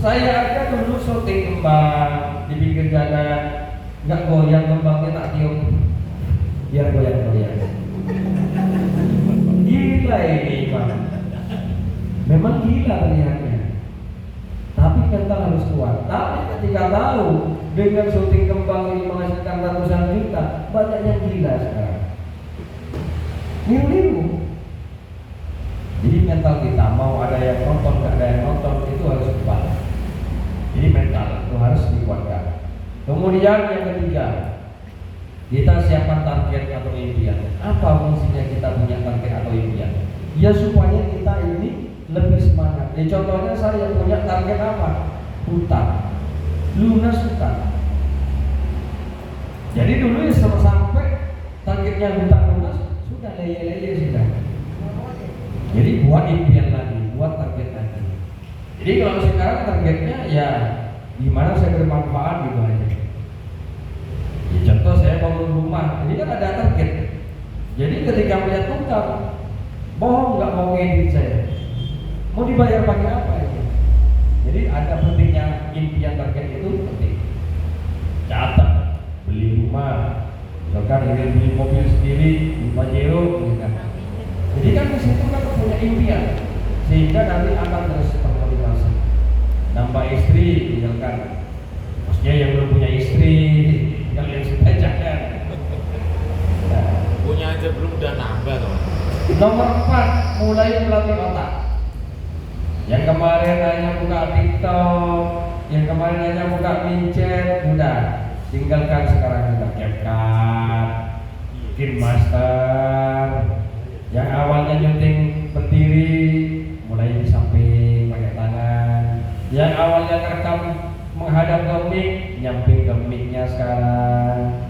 Saya aja dulu syuting kembang di pinggir jalan, nggak goyang kembangnya tak tiup, biar goyang-goyang. Gila ini Pak. Memang gila terlihatnya. Tapi mental harus kuat. Tapi ketika tahu dengan syuting kembang ini menghasilkan ratusan juta, banyak yang gila sekarang. Niru-niru. Jadi mental kita mau ada yang nonton, nggak ada yang nonton itu harus kuat. Jadi mental itu harus dikuatkan. Kemudian yang ketiga, kita siapkan target atau impian. Apa fungsinya kita punya target atau impian? Ya supaya kita ini lebih semangat. Contohnya saya punya target apa? Hutang, lunas hutang. Jadi dulu ya sampai targetnya hutang lunas sudah leye-leye sudah. Jadi buat impian lagi, buat target lagi. Jadi kalau sekarang targetnya ya gimana saya bermanfaat gitu aja. Ya contoh saya bangun rumah, ini kan ada target. Jadi ketika melihat tukang, bohong nggak mau ngedit saya. Mau dibayar pakai apa ini? Jadi ada pentingnya impian target itu penting. Catat, beli rumah, misalkan ingin beli mobil sendiri, di Pajero, gitu kan. Jadi kan di situ kan punya impian, sehingga nanti akan terus termotivasi. Nambah istri, misalkan, maksudnya yang belum punya istri, yang sudah jangan. Nah, Punya aja belum udah nambah tuh. nomor 4, mulai melatih otak. Yang kemarin hanya buka TikTok, yang kemarin hanya buka micet, udah tinggalkan sekarang kita CapCut, KineMaster. Yang awalnya nyuting berdiri, mulai di samping pakai tangan. Yang awalnya rekam menghadap ke mic, nyamping ke mic-nya sekarang.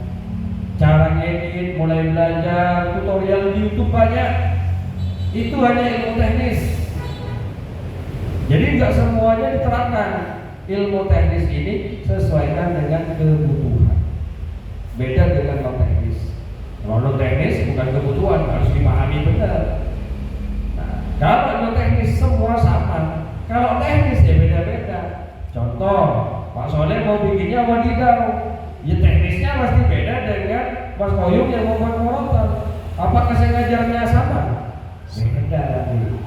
Cara ngedit, mulai belajar, tutorial di YouTube banyak. Itu hanya ilmu teknis. Jadi nggak semuanya diterapkan. Ilmu teknis ini sesuaikan dengan kebutuhan. Beda dengan non teknis. Kalau non teknis bukan kebutuhan, harus dipahami benar. Nah, kalau non teknis semua sama. Kalau teknis ya beda-beda. Contoh, Pak Soleh mau bikinnya wadidaw. Ya teknisnya pasti beda dengan Mas Koyum yang mau buat morotan. Apakah saya ngajarnya sama? Beda lagi.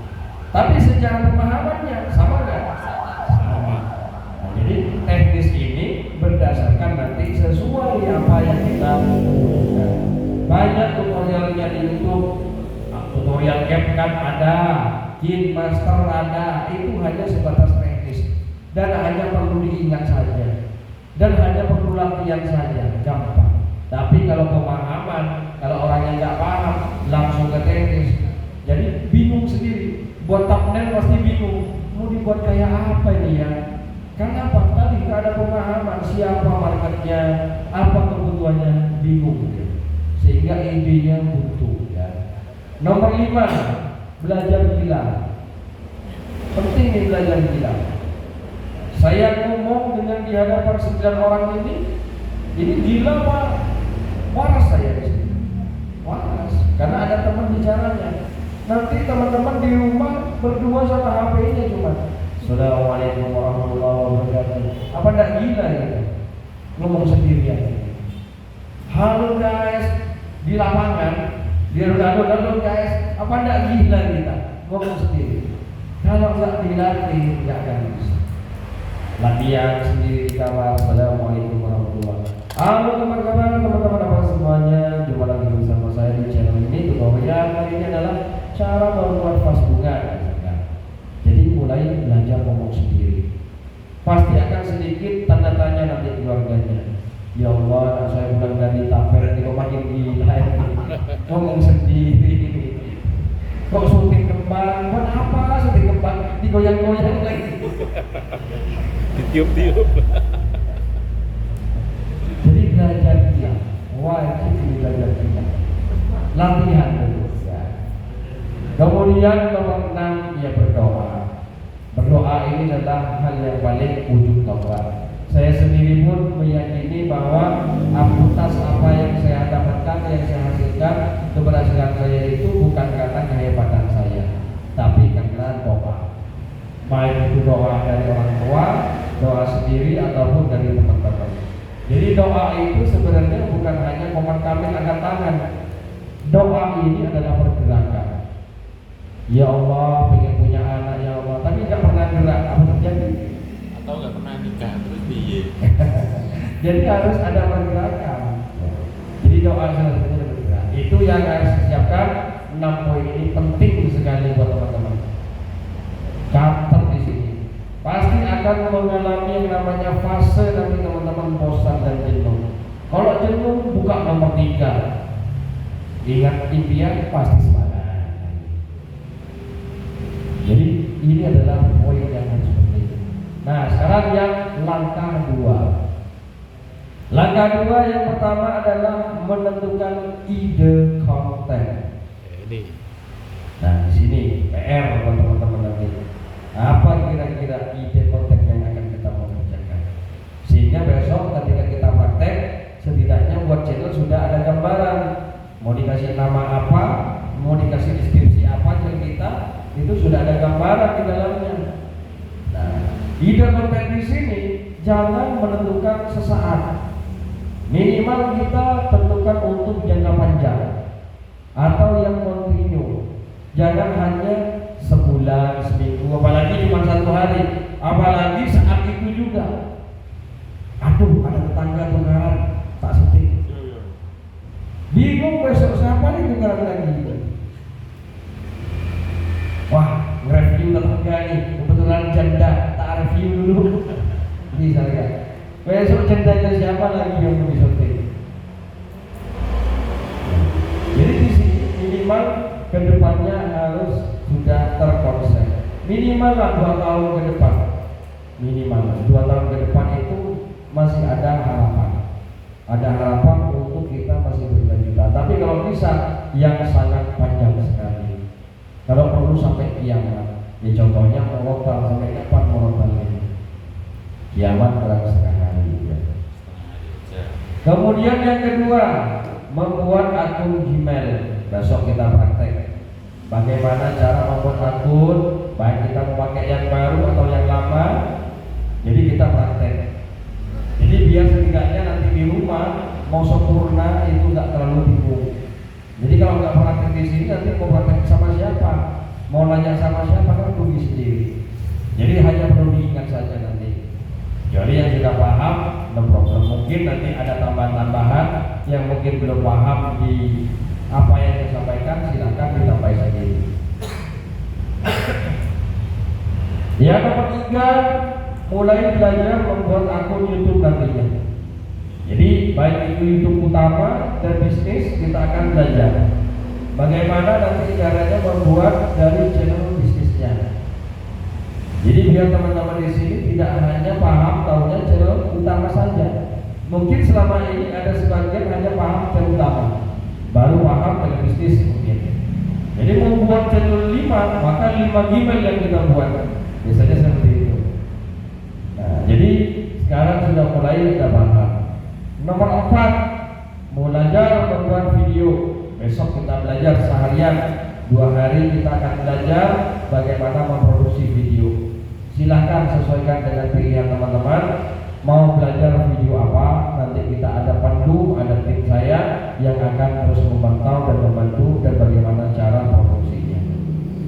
Tapi secara pemahamannya sama nggak? Sama. Nah, jadi teknis ini berdasarkan nanti sesuai apa yang kita butuhkan. Banyak tutorialnya di YouTube. Tutorial CapCut ada, KineMaster ada. Itu hanya sebatas teknis dan hanya perlu diingat saja. Dan hanya perlu latihan saja, gampang. Tapi kalau pemahaman, kalau orang yang nggak paham, langsung ke teknis, jadi bingung sendiri. Buat thumbnail pasti bingung, mau dibuat kayak apa ini ya? Karena apa? Tadi nggak ada pemahaman siapa marketnya, apa kebutuhannya, bingung. Sehingga idenya buntu. Ya. Nomor 5, belajar gila. Penting nih belajar gila. Saya ngomong dengan di hadapan 9 orang ini gila Pak. Waras saya di sini. Waras. Karena ada teman bicaranya. Nanti teman-teman di rumah berdua sama HP-nya cuma. Assalamualaikum warahmatullahi wabarakatuh. Apa enggak gila ya? Ngomong sendirian. Halo guys, di lapangan, di halo guys. Apa enggak gila kita? Ngomong sendiri. Kalau enggak dilatih, enggak akan bisa. Latihan sendiri di kamar. Assalamualaikum warahmatullahi wabarakatuh. Halo teman-teman apa semuanya, jumpa lagi bersama saya di channel ini. Tutorial kali ini adalah cara membuat vas bunga. Jadi mulai belajar ngomong sendiri. Pasti akan sedikit tanda tanya nanti keluarganya. Ya Allah, saya bukan dari taper, kok makin gila ini. Ngomong sendiri. Kok syuting kembang? Buat apa syuting kembang? Digoyang-goyang lagi. Ditiup-tiup. Jadi belajar dia, wajib belajar dia. Latihan dulu. Ya. Kemudian nomor 6, ya berdoa. Berdoa ini adalah hal yang paling wujud taubat. Saya sendiri pun meyakini bahwa atas apa yang saya dapatkan, yang saya hasilkan, keberhasilan saya itu bukan karena kehebatan saya, tapi karena doa. Baik itu doa dari orang tua, doa sendiri ataupun dari teman-teman. Jadi doa itu sebenarnya bukan hanya komat kamil angkat tangan. Doa ini adalah pergerakan. Ya Allah, pengen punya anak ya Allah, tapi nggak pernah gerak, apa terjadi? Atau nggak pernah nikah terus piye? Jadi harus ada pergerakan. Jadi doa sebenarnya bergerak. Itu yang harus disiapkan. 6 poin ini penting sekali buat teman-teman. Catat di sini. Pasti akan mengalami yang namanya fase nanti teman-teman bosan dan jenuh. Kalau jenuh, buka nomor 3. Ingat impian, pasti semangat. Jadi ini adalah poin yang harus penting. Nah, sekarang yang langkah 2. Langkah 2 yang pertama adalah menentukan ide konten. Ini. Nah, di sini PR buat teman-teman nanti. Apa kira-kira ide konten yang akan kita mau kerjakan? Sehingga besok ketika kita praktek, setidaknya buat channel sudah ada gambaran. Mau dikasih nama apa, mau dikasih deskripsi apa yang kita, itu sudah ada gambaran di dalamnya. Nah, ide konten di sini jangan menentukan sesaat. Minimal kita tentukan untuk jangka panjang atau yang kontinu. Jangan hanya sebulan, seminggu, apalagi cuma 1 hari, apalagi saat itu juga. Aduh, ada tetangga tukaran, tak syuting. Bingung besok siapa nih tukaran lagi? Wah, nge-review tetangga nih, kebetulan siapa lagi yang mau disuntik? Jadi di sini minimal kedepannya harus sudah terkonsep. Minimal lah 2 tahun ke depan. Minimal 2 tahun ke depan itu masih ada harapan. Ada harapan untuk kita masih bercita-cita. Tapi kalau bisa yang sangat panjang sekali. Kalau perlu sampai kiamat. Ya contohnya morotal, sampai kapan morotal ini? Kiamat dalam setengah hari ya. Kemudian yang kedua, membuat akun Gmail. Besok kita praktek bagaimana cara membuat akun, baik kita memakai yang baru atau yang lama. Jadi kita praktek. Jadi biar setidaknya nanti di rumah mau sempurna itu nggak terlalu bingung. Jadi kalau nggak praktek di sini nanti mau praktek sama siapa? Mau nanya sama siapa kan rugi sendiri. Jadi hanya perlu diingat saja nanti. Jadi yang sudah paham, no problem. Mungkin nanti ada tambahan-tambahan yang mungkin belum paham di apa yang saya sampaikan, silakan ditambah saja. Yang nomor 3, mulai belajar membuat akun YouTube nantinya. Jadi baik itu YouTube utama dan bisnis, kita akan belajar bagaimana nanti caranya membuat dari channel bisnisnya. Jadi biar teman-teman di sini tidak hanya paham tahunya channel utama saja. Mungkin selama ini ada sebagian hanya paham channel utama, baru paham channel bisnis mungkin. Jadi mau buat channel 5, maka 5 Gmail yang kita buat. Biasanya seperti itu. Nah, jadi sekarang sudah mulai kita paham. Nomor 4, mau belajar membuat video. Besok kita belajar seharian, 2 hari kita akan belajar bagaimana memproduksi video. Silahkan sesuaikan dengan pilihan teman-teman. Mau belajar video apa, nanti kita ada pandu, ada tim saya yang akan terus memantau dan membantu dan bagaimana cara produksinya.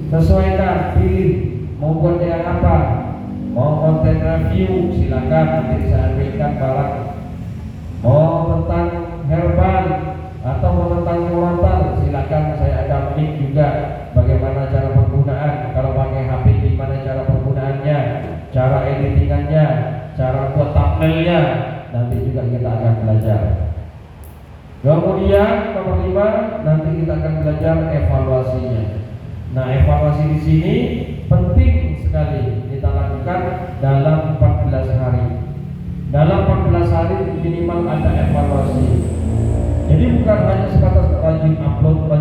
Sesuaikan, pilih mau buat yang apa. Mau konten review, silakan nanti saya ambilkan barang. Mau tentang herbal atau mau tentang murotal, silakan saya ada link juga bagaimana cara penggunaan. Kalau pakai HP gimana cara penggunaannya, cara editingannya, cara buat thumbnailnya, nanti juga kita akan belajar. Kemudian nomor 5, nanti kita akan belajar evaluasinya. Nah, evaluasi di sini penting sekali kita lakukan dalam 14 hari. Dalam 14 hari minimal ada evaluasi. Jadi bukan hanya sebatas rajin upload,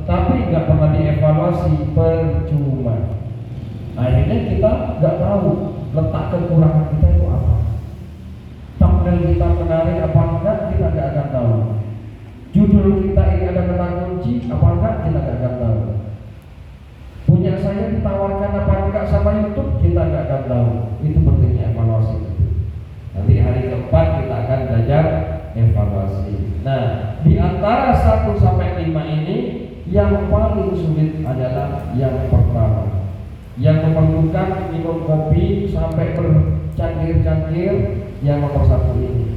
tapi nggak pernah dievaluasi, percuma. Akhirnya kita nggak tahu letak kekurangan kita itu apa. Thumbnail kita menarik apa enggak, kita nggak akan tahu. Judul kita ini ada kata kunci apa enggak, kita nggak akan tahu. Punya saya ditawarkan apa enggak sama YouTube, kita nggak akan tahu. Itu pentingnya evaluasi. Nanti hari keempat kita akan belajar evaluasi. Nah, di antara 1 sampai 5 ini yang paling sulit adalah yang pertama, yang memerlukan minum kopi sampai bercangkir-cangkir, yang nomor 1 ini.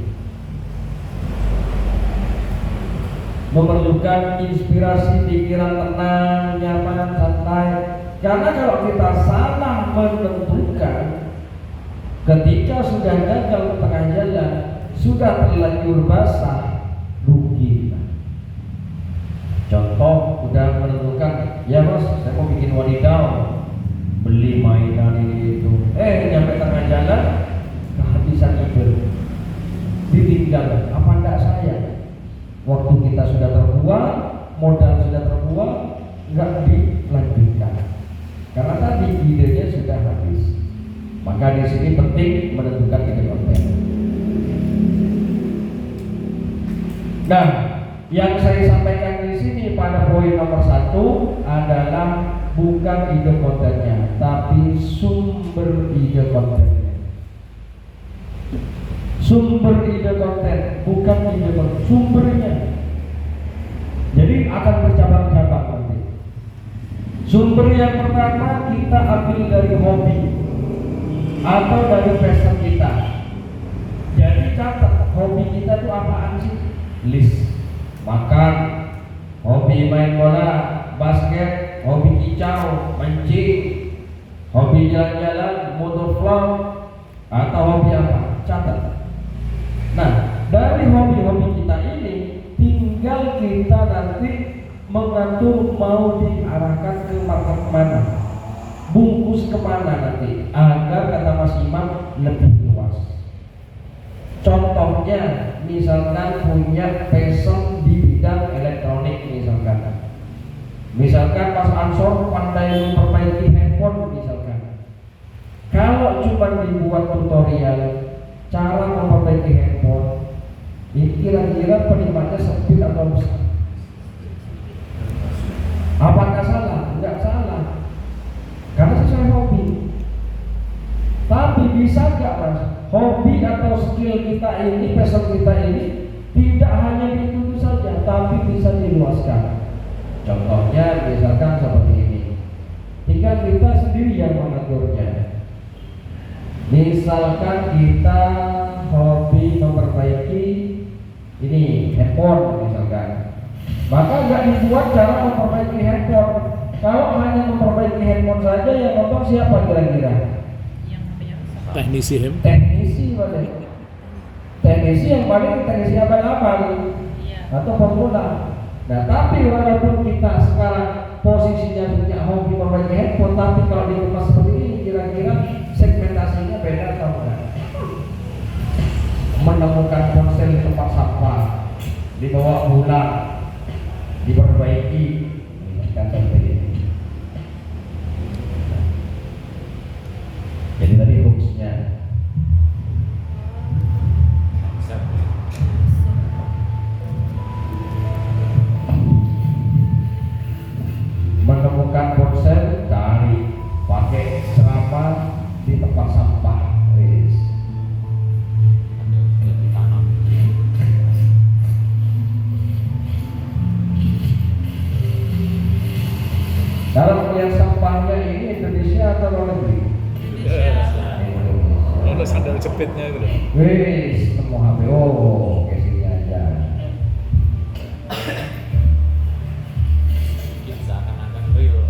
Memerlukan inspirasi, pikiran tenang, nyaman, santai. Karena kalau kita salah menentukan, ketika sudah gagal di tengah jalan, sudah terlanjur basah, rugi. Contoh, udah menentukan, ya mas, saya mau bikin wadidaw, beli mainan ini itu. Nyampe tengah jalan, kehabisan ide, ditinggal. Apa enggak saya? Waktu kita sudah terbuang, modal sudah terbuang, enggak dilanjutkan. Karena tadi idenya sudah habis. Maka di sini penting menentukan ide konten. Nah, yang saya sampaikan di sini pada poin nomor 1 adalah bukan ide kontennya, tapi sumber ide kontennya. Sumber ide konten, bukan ide konten, sumbernya. Jadi akan bercabang-cabang nanti. Sumber yang pertama kita ambil dari hobi atau dari passion kita. Jadi catat hobi kita itu apaan sih? List. Makan, hobi main bola, basket, hobi kicau, mancing, hobi jalan-jalan, motovlog, atau hobi apa? Catat. dari hobi-hobi kita ini tinggal kita nanti mengatur mau diarahkan ke market mana, bungkus kemana nanti, agar kata Mas Imam lebih luas. Contohnya, misalkan punya passion di bidang elektronik misalkan Mas Ansor pandai memperbaiki handphone misalkan. Kalau cuma dibuat tutorial cara memperbaiki handphone, ini kira-kira penikmatnya sempit atau besar? Apakah salah? Enggak salah, karena sesuai hobi. Tapi bisa nggak Mas, hobi atau skill kita ini, passion kita ini tidak hanya itu saja, tapi bisa diluaskan. Contohnya misalkan seperti ini, tinggal kita sendiri yang mengaturnya. Misalkan kita hobi memperbaiki ini handphone misalkan, maka nggak dibuat cara memperbaiki handphone. Kalau hanya memperbaiki handphone saja, yang nonton siapa kira-kira? Teknisi handphone. Teknisi paling. Teknisi yang paling teknisi abal-abal atau pemula. Nah, tapi walaupun kita sekarang posisinya punya hobi memperbaiki handphone, tapi kalau dikemas seperti ini, kira-kira segmentasinya beda atau enggak? Menemukan ponsel di tempat sampah, dibawa pulang, diperbaiki, kan seperti ini. Jadi tadi fungsinya menemukan ponsel, cari, pakai serapa di tempat sampah. Kalau melihat sampahnya ini Indonesia atau luar negeri? Ada sandal jepitnya itu loh. Wis, nemu HP, oh, ke sini aja. Seakan-akan real.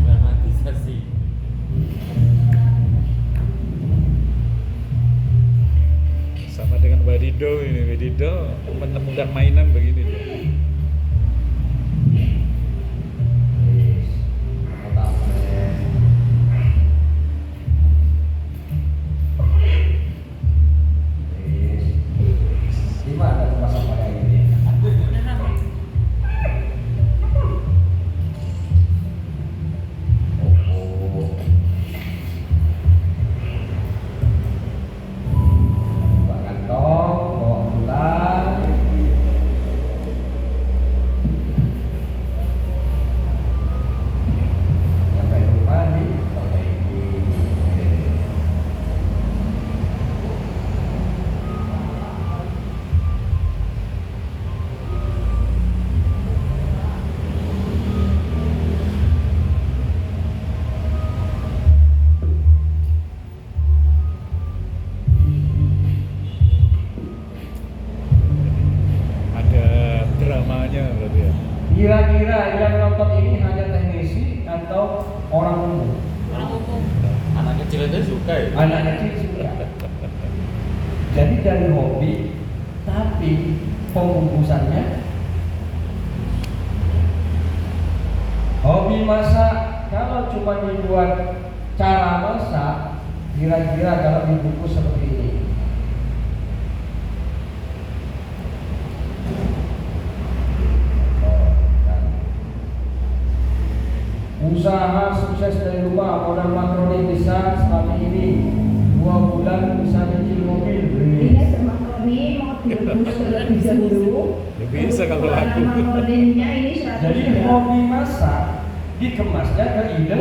Dramatisasi. Sama dengan Wadido ini, Wadido menemukan mainan begini loh. Gimana tempat sampah kayak gini? Bawa kantong, bawa pulang. Sampai rumah diperbaiki. Ada dramanya berarti ya. Kira-kira yang nonton ini hanya teknisi atau orang umum? Orang umum. Anak kecil itu suka ya? Anak kecil suka. Jadi dari hobi, tapi pembungkusannya hobi masak. Kalau cuma dibuat cara masak, kira-kira kalau dibungkus seperti ini. Usaha sukses dari rumah, modal makroni bisa selama ini 2 bulan bisa nyicil mobil. Ini makroni mau direbus terlebih dahulu. Ya bisa kalau aku. Makroninnya ini 100 Jadi gram. hobi masak dikemasnya ke ide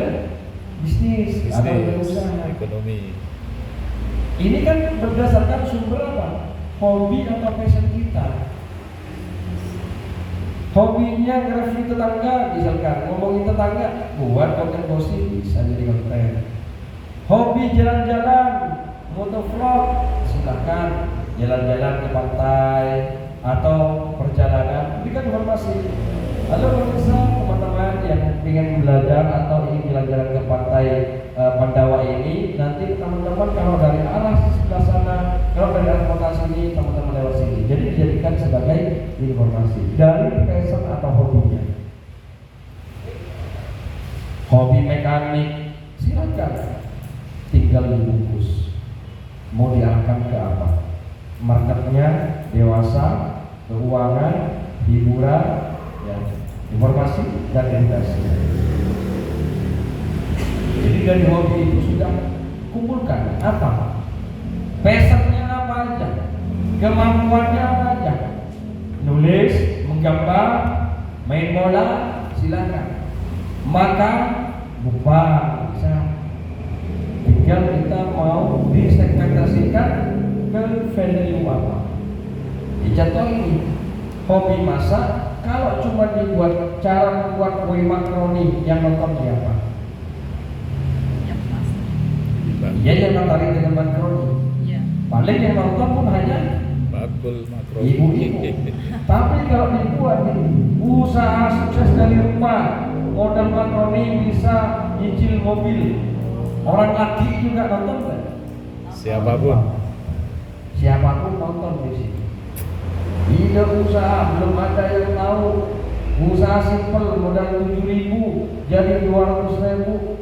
bisnis atau ide usaha. Ekonomi. Ini kan berdasarkan sumber apa? Hobi atau passion kita. Hobinya nge-review tetangga, misalkan ngomongin tetangga, buat konten posting bisa jadi konten. Hobi jalan-jalan, motovlog, silakan jalan-jalan ke pantai atau perjalanan, berikan informasi. Halo pemirsa, teman-teman yang ingin belajar atau ingin jalan-jalan ke pantai Pandawa ini, nanti teman-teman kalau dari arah sebelah sana, kalau dari arah kota sini, teman-teman lewat sini. Jadi dijadikan sebagai informasi dari passion atau hobinya. Hobi mekanik, silakan, tinggal dibungkus. Mau diarahkan ke apa? Marketnya dewasa, keuangan, hiburan, ya, informasi dan edukasi. Jadi dari hobi itu sudah kumpulkan apa? Passionnya apa aja? Kemampuannya apa aja? Nulis, menggambar, main bola, silakan. Makan, bukan bisa. Tinggal kita mau disegmentasikan ke value apa. Contoh ini, hobi masak. Kalau cuma dibuat cara membuat kue makaroni, yang nonton siapa? Yang pasti. Iya, yang tertarik dengan makaroni. Iya. Paling yang nonton pun hanya Bakul makro. ibu-ibu. Tapi kalau dibuat ini, usaha sukses dari rumah, modal makaroni bisa nyicil mobil. Orang laki juga nonton kan? Siapapun. Siapapun nonton di sini. Ide usaha belum ada yang tahu. Usaha simpel modal 7.000 jadi 200.000.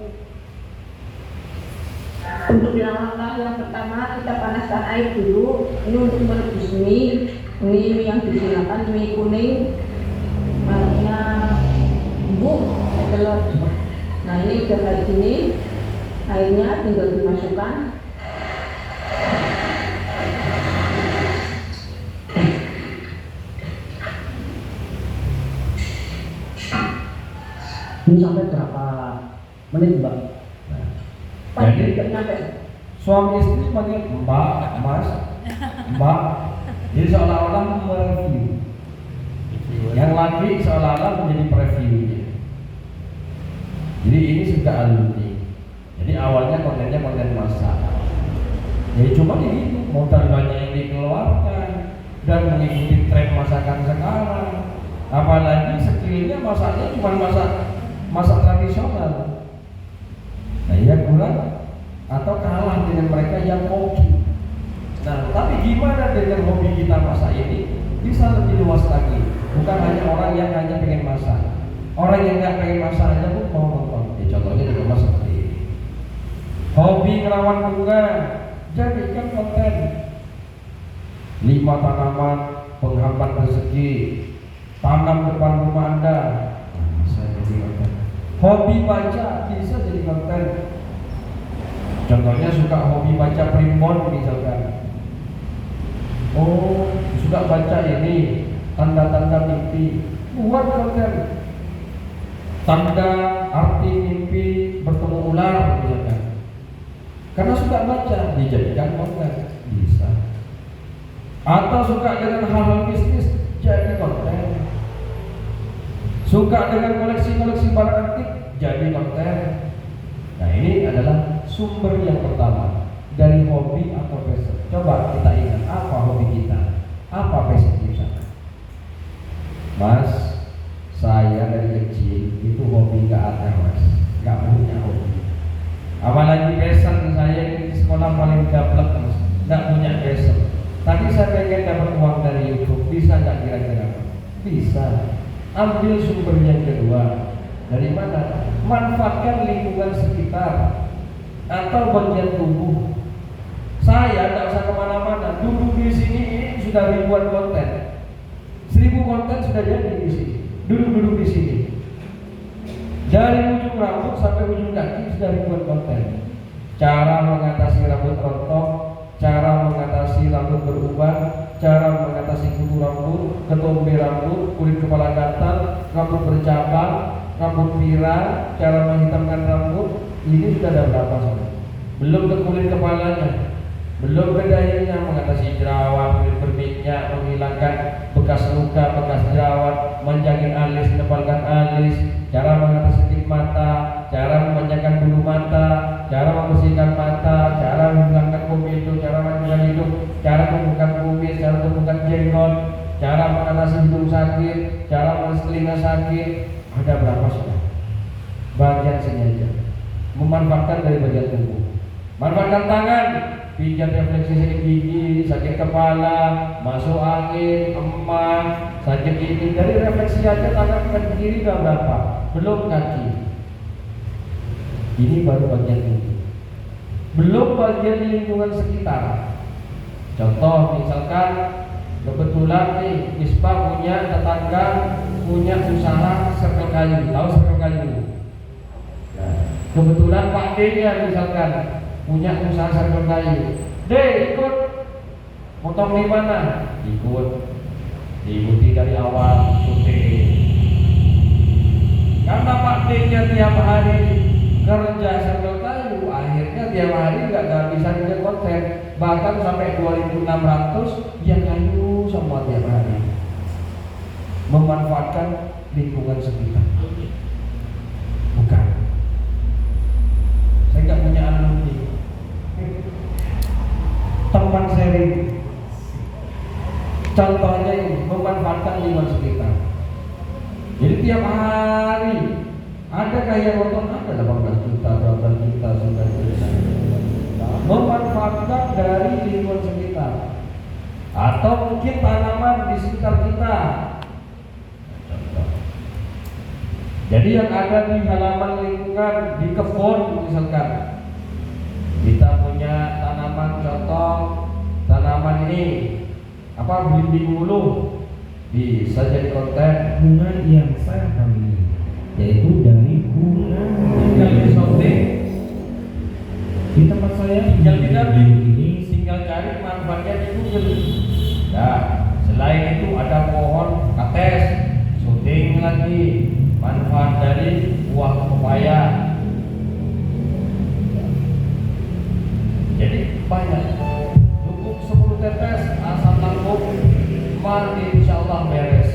Untuk langkah yang pertama kita panaskan air dulu. Ini untuk merebus mie. Mie yang digunakan mie kuning, warna bubuk telur. Nah ini udah kayak gini. Airnya tinggal dimasukkan. Ini sampai berapa menit, Mbak? Jadi Nyampe. suami istri panggil Mbak, Mas, Mbak. Jadi seolah-olah mereview. Yang laki seolah-olah menjadi previewnya. Jadi ini sudah alumni. Jadi awalnya kontennya konten masak. Jadi cuma ini modal banyak yang dikeluarkan dan mengikuti tren masakan sekarang. Apalagi skillnya masaknya cuma masak tradisional. Nah, ia kurang atau kalah dengan mereka yang koki. Nah, tapi gimana dengan hobi kita masak ini bisa lebih luas lagi. Bukan hanya orang yang hanya pengen masak. Orang yang nggak pengen masak aja pun mau nonton. Contohnya di rumah seperti ini. Hobi merawat bunga, jadikan konten. 5 tanaman penghambat rezeki, tanam depan rumah Anda. Bisa jadi konten. Hobi baca bisa jadi konten. Contohnya suka hobi baca primbon misalkan. Oh, suka baca ini tanda-tanda mimpi, buat konten. Tanda arti mimpi bertemu ular misalkan. Karena suka baca, dijadikan konten bisa. Atau suka dengan hal-hal bisnis, jadi konten. Suka dengan koleksi-koleksi barang antik, jadi konten. Nah ini adalah sumber yang pertama dari hobi atau passion. Coba kita ingat apa hobi kita, apa passion kita. Mas, saya dari kecil itu hobi nggak ada mas, nggak punya hobi. Apalagi passion saya di sekolah paling gablek mas, nggak punya passion. Tadi saya pengen dapat uang dari YouTube, bisa nggak kira-kira? Bisa. Ambil sumber yang kedua. Dari mana? Manfaatkan lingkungan sekitar atau bagian tubuh. Saya tidak usah kemana-mana, duduk di sini ini sudah ribuan konten. 1000 konten sudah jadi di sini. Duduk di sini. Dari ujung rambut sampai ujung kaki sudah ribuan konten. Cara mengatasi rambut rontok, cara mengatasi rambut berubah, cara mengatasi kutu rambut, ketombe rambut, kulit kepala gatal, rambut bercabang, rambut pirang, cara menghitamkan rambut. Ini sudah ada berapa sobat? Belum ke kulit kepalanya, belum ke dahinya, mengatasi jerawat, kulit berminyak, menghilangkan bekas luka, bekas jerawat, menjagin alis, menebalkan alis, cara mengatasi sakit mata, cara memanjangkan bulu mata, cara membersihkan mata, cara menghilangkan kumis itu, cara menghilangkan hidung, cara membuka kumis, cara membuka jenggot, cara mengatasi hidung sakit, cara mengatasi telinga sakit, ada berapa sudah? Bagian sini aja. Memanfaatkan dari bagian tubuh. Manfaatkan tangan, pijat refleksi sakit gigi, sakit kepala, masuk angin, emah, sakit ini. Dari refleksi aja tangan ke kiri udah berapa? Belum kaki. Ini baru bagian tubuh. Belum bagian di lingkungan sekitar. Contoh misalkan kebetulan nih Misbah punya tetangga punya usaha circle kayu. Tahu circle kayu? Nah, kebetulan Pak D-nya misalkan punya usaha circle kayu. D ikut potong di mana? Ikut. Diikuti dari awal syuting. Karena Pak D-nya tiap hari kerja circle kayu, akhirnya tiap hari nggak kehabisan ide konten, bahkan sampai 2.600 dia kayu semua tiap hari, memanfaatkan lingkungan sekitar. Bukan, saya nggak punya alumni, teman sharing. Contohnya ini memanfaatkan lingkungan sekitar. Jadi tiap hari adakah yang nonton? Ada 18 juta, 12 juta, 9 juta. Memanfaatkan dari lingkungan sekitar. Atau mungkin tanaman di sekitar kita. Jadi yang ada di halaman lingkungan, di kebun misalkan, kita punya tanaman, contoh tanaman ini apa, belimbing ulu, bisa jadi konten bunga yang saya kami, yaitu dari bunga tinggal di shooting di tempat saya, tinggal di Nabi ini, tinggal cari manfaatnya di Google. Nah, selain itu ada pohon kates, shooting lagi manfaat dari buah pepaya. Jadi banyak, cukup 10 tetes asam lambung, mari insya Allah beres.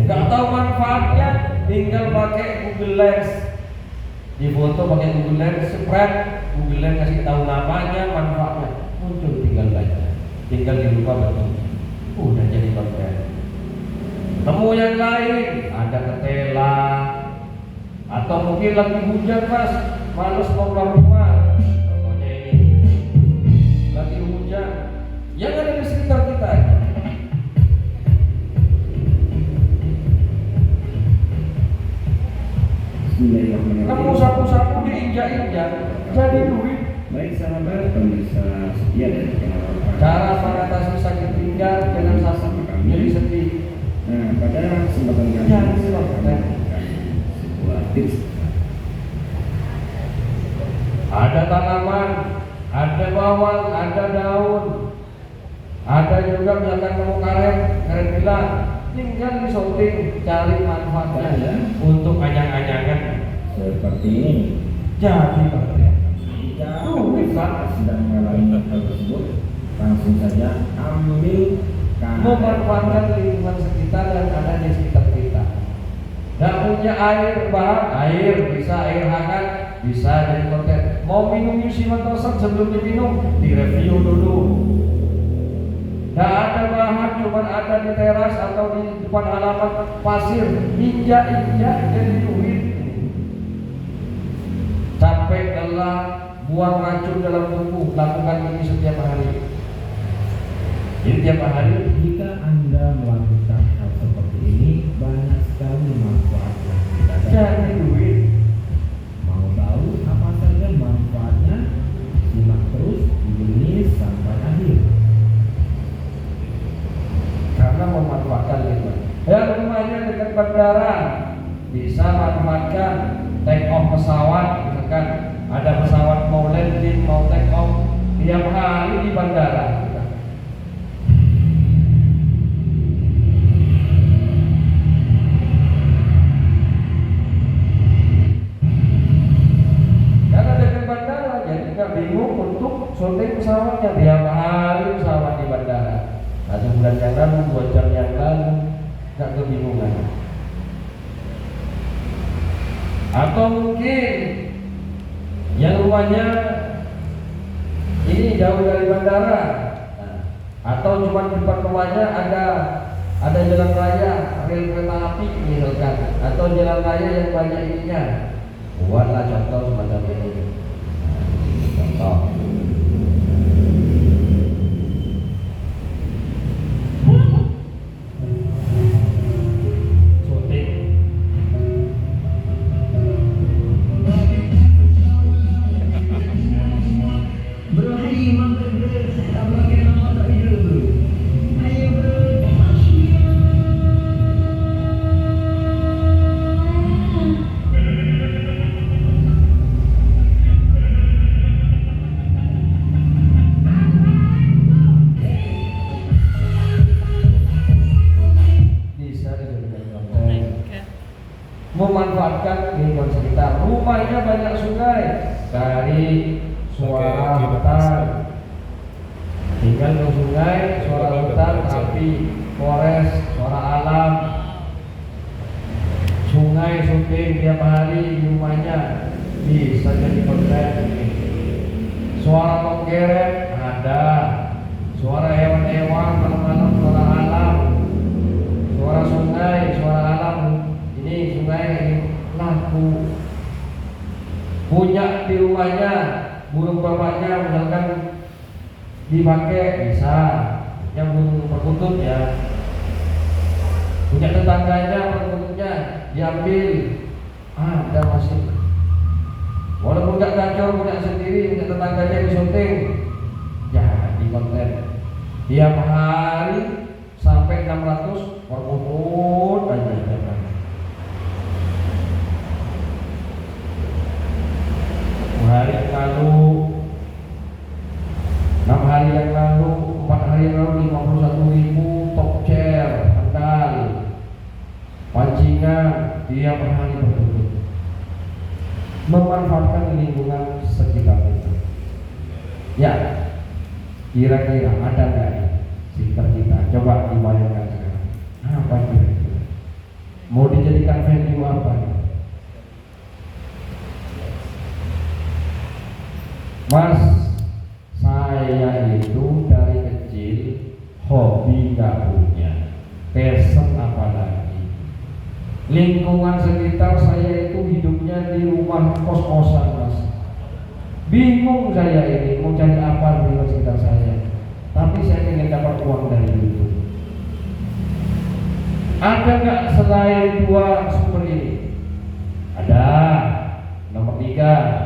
Gak tahu manfaatnya, tinggal pakai Google Lens, di foto pakai Google Lens, spread Google Lens kasih tahu namanya, manfaatnya, muncul tinggal baca, tinggal dibuka betul, udah jadi konten. Temu yang lain, ada ketela, atau mungkin lagi hujan mas, males mau keluar rumah, contohnya ini, lagi hujan, yang ada di sekitar kita. Kamu sapu-sapu diinjak-injak, jadi duit. Baik sahabat pemirsa setia dari channel Cara mengatasi sakit pinggang dengan sapu jadi sedih. Nah, pada kesempatan kali Ya, ini saya akan silahkan. memberikan sebuah tips. Ada tanaman, ada bawang, ada daun, ada juga misalkan kamu karet bilang, tinggal di shooting, cari manfaatnya ya, untuk anyang-anyangan Seperti ini. jadi konten. Jika pemirsa sedang mengalami hal tersebut, langsung saja ambil Memanfaatkan lingkungan sekitar yang ada di sekitar kita. Gak punya air bahan, air bisa air hangat, bisa jadi konten. Mau minum UC Mentosan sebelum diminum, direview dulu. Gak ada bahan, cuma ada di teras atau di depan halaman pasir, injak-injak jadi duit. Capek lelah, buang racun dalam tubuh, lakukan ini setiap hari. Jadi tiap hari Jika Anda melakukan hal seperti ini, banyak sekali manfaat yang kita jadi dapat. duit. Mau tahu apa saja manfaatnya? Simak terus video ini sampai akhir. Karena memanfaatkan lingkungan. Yang rumahnya dekat bandara bisa manfaatkan take off pesawat, misalkan ada pesawat mau landing, mau take off tiap hari di bandara. Karena dekat bandara, jadi nggak bingung untuk syuting pesawatnya tiap hari pesawat di bandara. Satu bulan yang lalu, 2 jam yang lalu, nggak kebingungan. Atau mungkin yang rumahnya ini jauh dari bandara, nah, atau cuma di depan rumahnya ada jalan raya, rel kereta api misalkan, atau jalan raya yang banyak ininya, buatlah contoh semacam ini. Nah, contoh. Memanfaatkan lingkungan sekitar. Rumahnya banyak sungai, cari suara hutan, tinggal ke sungai, suara hutan, api, forest, suara alam, sungai syuting tiap hari di rumahnya, bisa jadi konten. Suara monggeret ada, suara hewan-hewan malam-malam, suara alam, suara sungai, suara alam. Ini sungai laku, punya di rumahnya burung bapaknya misalkan dipakai bisa, yang burung perkutut ya, punya tetangganya perkututnya diambil, ada masih, walaupun nggak gacor punya sendiri, punya tetangganya disunting, jadi konten tiap hari sampai 600 perkutut aja. Hari yang lalu, 6 hari yang lalu, 4 hari yang lalu 51.000 top chair, handal, pancingan, tiap hari bertutur. Memanfaatkan lingkungan sekitar itu. Ya, kira-kira ada nggak sekitar kita? Coba dibayangkan sekarang. Apa kira-kira? Mau dijadikan venue apa? Mas, saya itu dari kecil hobi nggak punya, passion apa lagi. Lingkungan sekitar saya itu hidupnya di rumah kos-kosan, Mas. Bingung saya ini mau cari apa di lingkungan sekitar saya. Tapi saya ingin dapat uang dari itu. Ada nggak selain dua sumber ini? Ada. Nomor 3.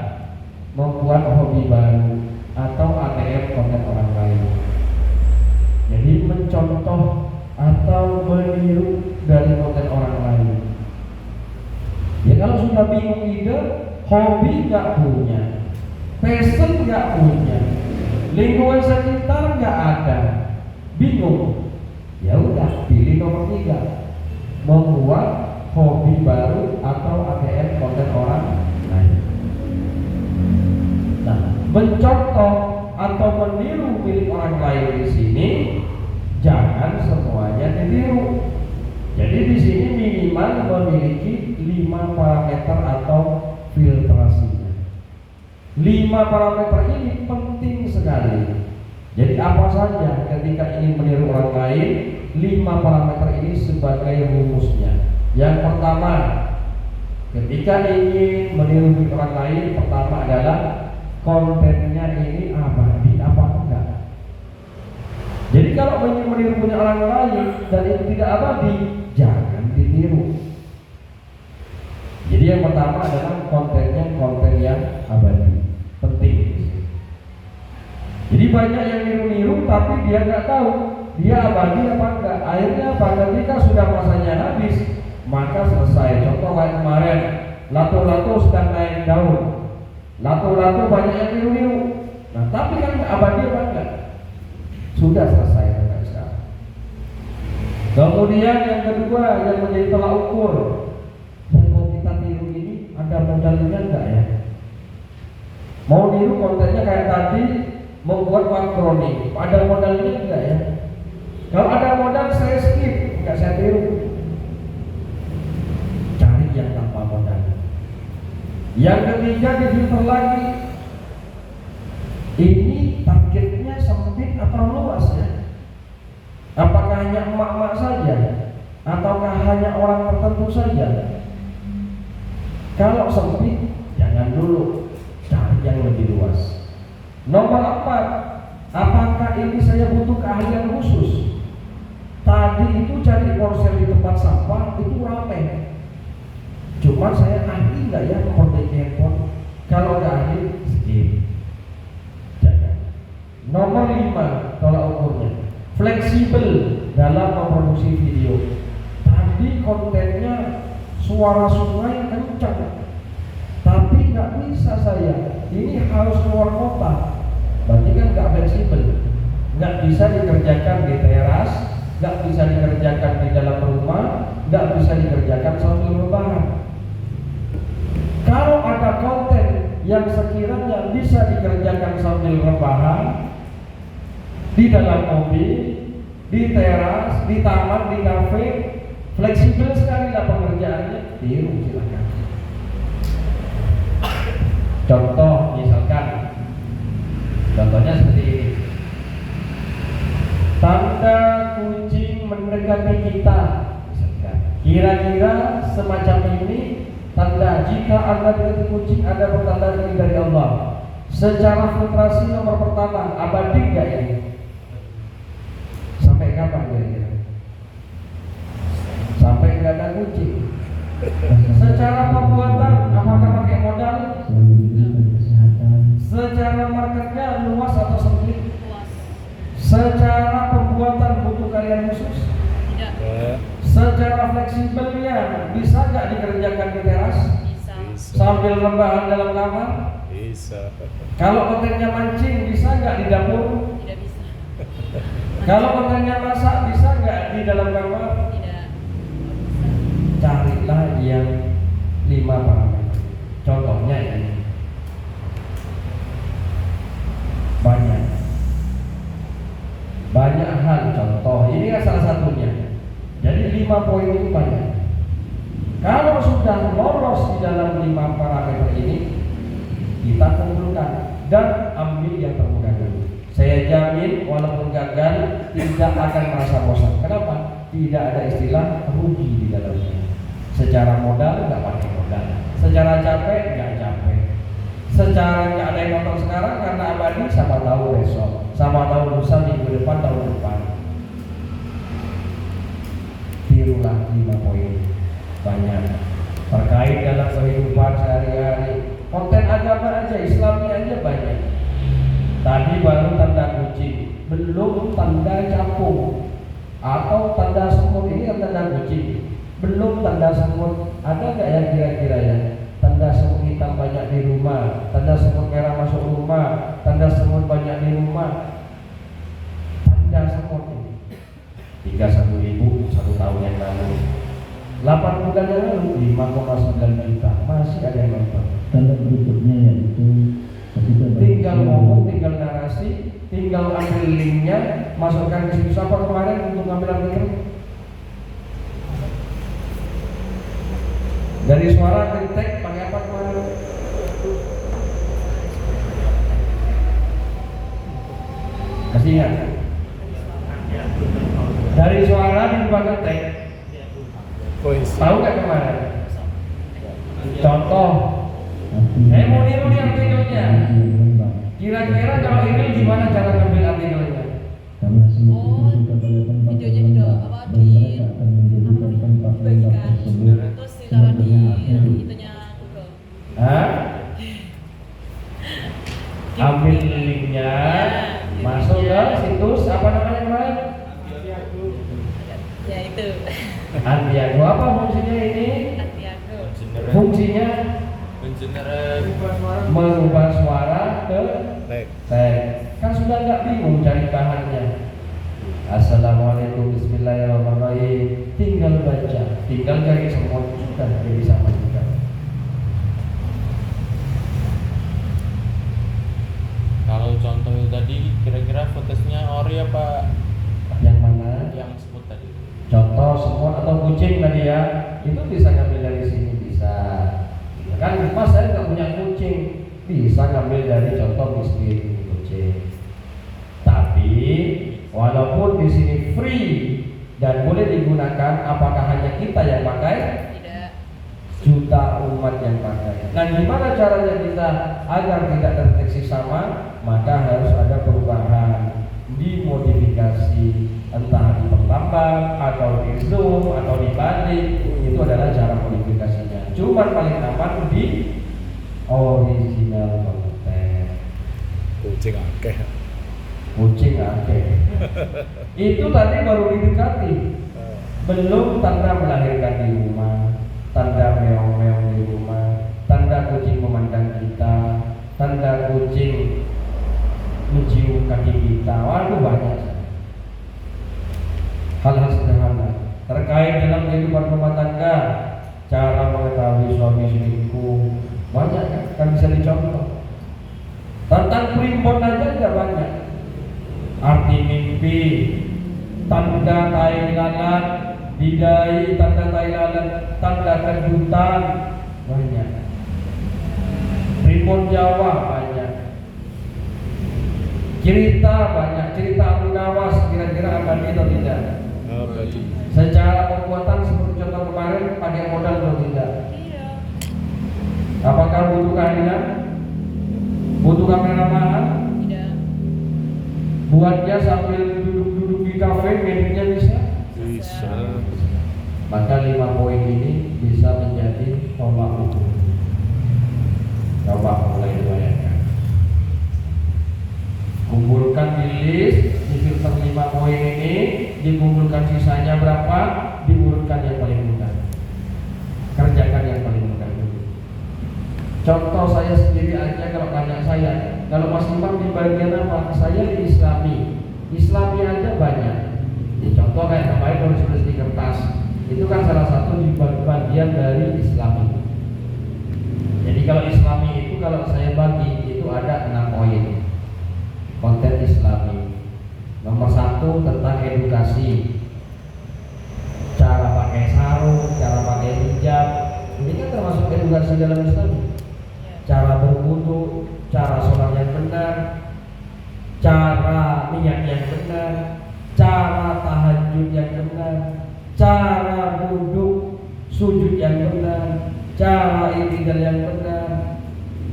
Membuat hobi baru atau ATM konten orang lain. Jadi mencontoh atau meniru dari konten orang lain. Ya kalau sudah bingung ide, hobi nggak punya, passion nggak punya, lingkungan sekitar nggak ada, bingung. Ya udah pilih nomor 3, membuat hobi baru atau ATM konten orang lain. Nah, mencontoh atau meniru milik orang lain di sini jangan semuanya ditiru. Jadi di sini minimal memiliki 5 parameter atau filtrasinya. 5 parameter ini penting sekali. Jadi apa saja ketika ingin meniru orang lain, 5 parameter ini sebagai rumusnya. Yang pertama, ketika ingin meniru orang lain, pertama adalah kontennya ini abadi apa enggak. Jadi kalau ingin meniru punya orang lain dan itu tidak abadi, jangan ditiru. Jadi yang pertama adalah kontennya konten yang abadi, penting. Jadi banyak yang niru-niru tapi dia nggak tahu dia abadi apa enggak. Akhirnya apa? Ketika sudah masanya habis, maka selesai. Contoh kayak kemarin, lato-lato sedang naik daun. Lato-lato banyak yang niru-niru. Nah, tapi kan abadi apa enggak? Sudah selesai sampai sekarang. Kemudian yang kedua yang menjadi tolak ukur, yang mau kita tiru ini ada modalnya enggak ya? Mau niru kontennya kayak tadi, membuat makroni, ada modalnya enggak ya? Kalau ada modal saya skip, enggak saya tiru. Cari yang tanpa modal. Yang ketiga difilter lagi. Ini targetnya sempit atau luas ya? Apakah hanya emak-emak saja? Ataukah hanya orang tertentu saja? Kalau sempit, jangan dulu, cari yang lebih luas. Nomor 4, apakah ini saya butuh keahlian khusus? Tadi itu cari porsel di tempat sampah itu ramai. Cuma saya ahli nggak ya memperbaiki handphone? Kalau nggak ahli, skip. Jangan. Nomor 5, tolak ukurnya fleksibel dalam memproduksi video. Tadi kontennya suara sungai kencang, tapi nggak bisa saya. Ini harus keluar kota, berarti kan nggak fleksibel. Nggak bisa dikerjakan di teras, nggak bisa dikerjakan di dalam rumah, nggak bisa dikerjakan sambil rebahan. Kalau ada konten yang sekiranya bisa dikerjakan sambil rebahan, di dalam mobil, di teras, di taman, di kafe, fleksibel sekali lah pengerjaannya, tiru silakan. Contoh misalkan, contohnya seperti ini. Tanda kucing mendekati kita, misalkan. Kira-kira semacam ini tanda jika Anda mendekati kucing, ada pertanda ini dari Allah. Secara filtrasi nomor pertama, abadi nggak ini? Sampai kapan kira-kira? Sampai nggak ada kucing. Secara pembuatan, apakah pakai modal? Secara marketnya luas atau sempit? Luas. Secara pembuatan butuh kalian khusus? Tidak. Secara fleksibelnya bisa nggak dikerjakan di teras? Bisa. Sambil rebahan dalam kamar? Bisa. Kalau kontennya mancing bisa nggak di dapur? Tidak bisa. Kalau kontennya masak bisa nggak di dalam kamar? Tidak. Carilah yang 5 parameter. Contohnya ini banyak hal. Contoh ini kan salah satunya. Jadi 5 poin ini banyak. Kalau sudah lolos di dalam 5 parameter ini, kita kumpulkan dan ambil yang termudah dulu. Saya jamin walaupun gagal tidak akan merasa bosan. Kenapa? Tidak ada istilah rugi di dalamnya. Secara modal nggak pakai modal, secara capek nggak capek, secara nggak ada yang nonton sekarang karena abadi, sama tahu besok, sama tahu lusa, minggu depan, tahun depan. Tirulah 5 poin banyak terkait dalam kehidupan sehari-hari. Konten agama aja, Islami aja banyak. Tadi baru tanda kucing, belum tanda capung atau tanda semut. Ini kan tanda kucing, belum tanda semut. Ada nggak ya kira-kira ya? Tanda semut hitam banyak di rumah, tanda semut merah masuk rumah, tanda semut banyak di rumah. Tanda semut ini 31.000 1 tahun yang lalu, 8 bulan yang lalu 5,9 juta, masih ada yang nonton. Tanda berikutnya yaitu ketika Tinggal ngomong, tinggal narasi, tinggal ambil linknya, masukkan ke situs. Apa kemarin untuk ngambil artikel? Dari suara ke teks pakai apa kemarin? Masih ingat? Dari suara diubah ke teks. Tahu nggak kemarin? Contoh, saya mau niru nih artikelnya. Kira-kira kalau ini gimana cara ngambil artikelnya? Oh, videonya juga apa dibagikan, terus ditaruh di itunya Google. Hah? Ambil linknya, masuk ke situs apa namanya kemarin? Ya itu. Antiago. Apa fungsinya ini? Antiago. Fungsinya mengubah suara ke teks. Kan sudah nggak bingung cari bahannya. Assalamualaikum, bismillahirrahmanirrahim. Tinggal baca, tinggal cari semua, sudah bisa majukan. Kalau contoh itu tadi kira-kira footage-nya ori apa Yang mana? yang sebut tadi? Contoh semut atau kucing tadi ya, itu bisa ngambil dari sini, bisa. Kan mas saya nggak punya kucing, bisa ngambil dari contoh miskin kucing. goceng. Tapi walaupun di sini free dan boleh digunakan, apakah hanya kita yang pakai? Tidak. Juta umat yang pakai. Nah, gimana caranya kita agar tidak terdeteksi sama? Maka harus ada perubahan, dimodifikasi, entah di pertambah atau di zoom atau dibalik. Itu adalah cara modifikasinya. Cuma paling aman di original konten. Kucing akeh. Kucing akeh. Itu tadi baru didekati. Belum tanda melahirkan di rumah, tanda meong-meong di rumah, tanda kucing memandang kita, tanda kucing mencium kaki kita. Waduh, banyak hal-hal sederhana terkait dalam kehidupan rumah tangga. Cara mengetahui suami selingkuh banyak kan bisa dicontoh. Tentang primbon aja juga banyak. Arti mimpi, tanda tai lalat, bidai, tanda tai lalat, tanda kejutan, banyak. Primbon Jawa banyak. Cerita banyak, cerita Abu Nawas kira-kira abadi atau tidak? Abadi. Secara pembuatan seperti contoh kemarin pakai modal atau tidak? Iya. Apakah butuh keahlian? Butuh kamera mahal? Tidak. Buatnya sambil duduk-duduk di kafe, mediknya bisa? Bisa. Maka 5 poin ini bisa menjadi tolak ukur. Coba mulai dibayangkan. Kumpulkan di list, di filter 5 poin ini, dikumpulkan sisanya berapa, diurutkan yang paling mudah. Kerjakan yang paling mudah dulu. Contoh saya sendiri aja, kalau tanya saya, kalau Mas Imam di bagian apa? Saya di Islami aja banyak. Ya, contoh kayak kemarin tulis di kertas, itu kan salah satu di bagian dari Islami. Jadi kalau Islami itu kalau saya bagi itu ada 6 poin. Konten Islami. Nomor 1 tentang edukasi, cara pakai sarung, cara pakai hijab. Ini kan termasuk edukasi dalam Islam. Cara berwudu, cara sholat yang benar, cara niat yang benar, cara tahajud yang benar, cara duduk sujud yang benar, cara i'tidal yang benar,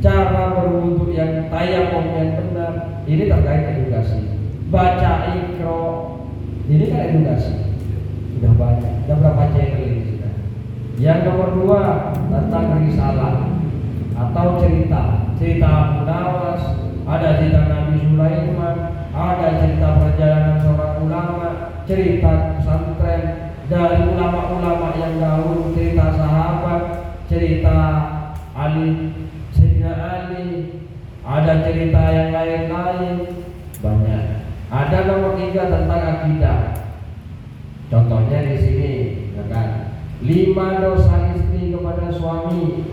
cara berwudu yang tayamum yang benar. Ini terkait edukasi. Baca Iqra, ini kan edukasi. Sudah banyak. Sudah berapa channel ini sudah. Yang nomor 2 tentang risalah atau cerita Abu Nawas, ada cerita Nabi Sulaiman, ada cerita perjalanan seorang ulama, cerita pesantren dari ulama-ulama yang dahulu, cerita sahabat, cerita Sayyidina Ali, ada cerita yang lain-lain banyak. Ada nomor 3 tentang akidah. Contohnya di sini, ya kan? 5 dosa istri kepada suami.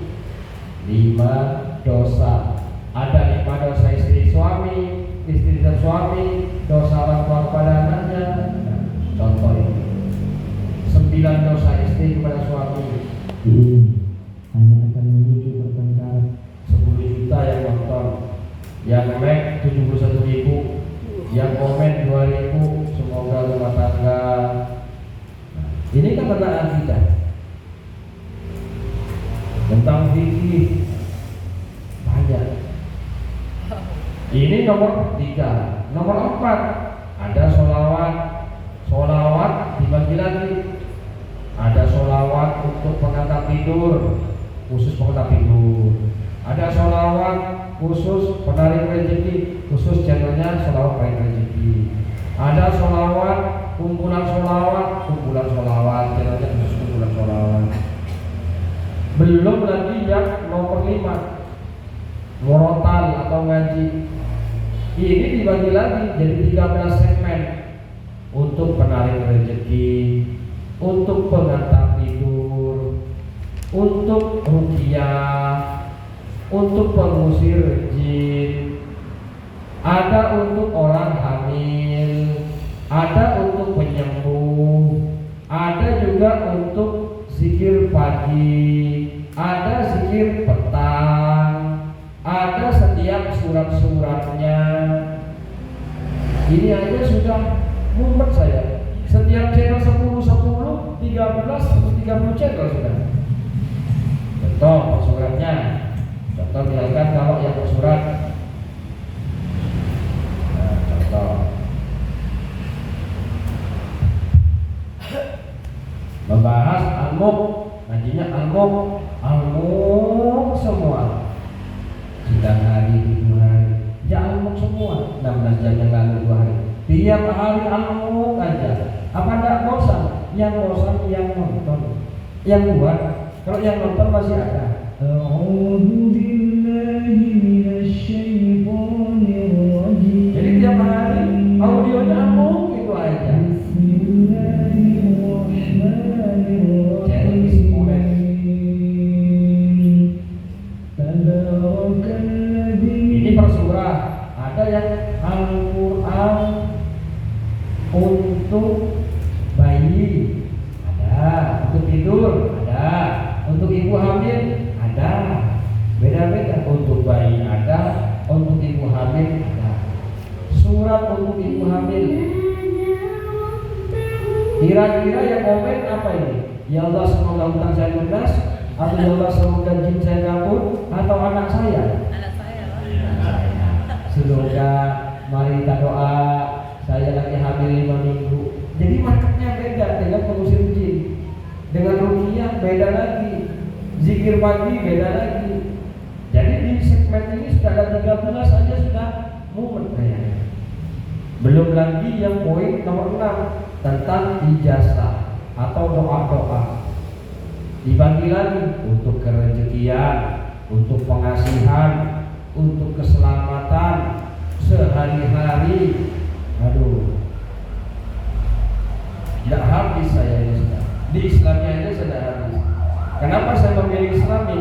5 dosa. Ada 5 dosa istri suami, istri dan suami, dosa orang tua kepada anaknya. Nah, contoh ini. 9 dosa istri kepada suami. Hanya akan memicu pertengkaran. 10 juta yang nonton, yang like 71.000, yang komen 2.000. Semoga rumah tangga. Ini kan tentang akidah, tentang fikih banyak. Ini nomor 3. Nomor 4 ada sholawat. Sholawat dibagi lagi. Ada sholawat untuk pengantar tidur, khusus pengantar tidur. Ada sholawat khusus penarik rezeki, khusus channelnya sholawat penarik rezeki. Ada sholawat kumpulan sholawat, channelnya khusus kumpulan sholawat. Belum lagi yang nomor 5 murotal atau ngaji. Ini dibagi lagi jadi 13 segmen untuk penarik rezeki, untuk pengantar tidur, untuk ruqyah, untuk pengusir jin, ada untuk orang hamil, ada untuk penyembuh, ada juga untuk zikir pagi, ada zikir petang, ada setiap surat-suratnya. ini aja sudah mumet saya. Setiap channel 10, 13, 30 channel sudah. Contoh suratnya. Contoh misalkan kalau yang surat contoh membahas al-muk, ngajinya al-muk semua. Sudah hari 7 hari, ya al-muk semua. 16 jam yang lalu 2 hari. Tiap hari al-muk aja. Apa enggak bosan? Yang bosan yang nonton, yang buat. Kalau yang nonton masih ada. Jadi tiap hari audionya al-muk itu aja. Ini per surah. Ada yang Al-Quran untuk bayi, ada untuk tidur, ada untuk ibu hamil, ada beda-beda. Untuk bayi ada, untuk ibu hamil ada. Surat untuk ibu hamil. Kira-kira yang komen apa ini? Ya Allah, semoga utang saya lunas, atau ya Allah semoga jin saya kabur, atau anak saya? Anak saya lah. Semoga mari kita doa, saya lagi hamil 5 minggu. Jadi marketnya beda dengan pengusir jin. Dengan ruqyah beda lagi. Zikir pagi beda lagi. Jadi di segmen ini sudah ada 13 saja sudah mumet kayaknya. Belum lagi yang poin nomor 6 tentang ijazah atau doa-doa. Dibagi lagi untuk kerezekian, untuk pengasihan, untuk keselamatan sehari-hari. Aduh, tidak habis saya ini sudah. Di Islamnya ini sudah habis. Kenapa saya memilih Islami?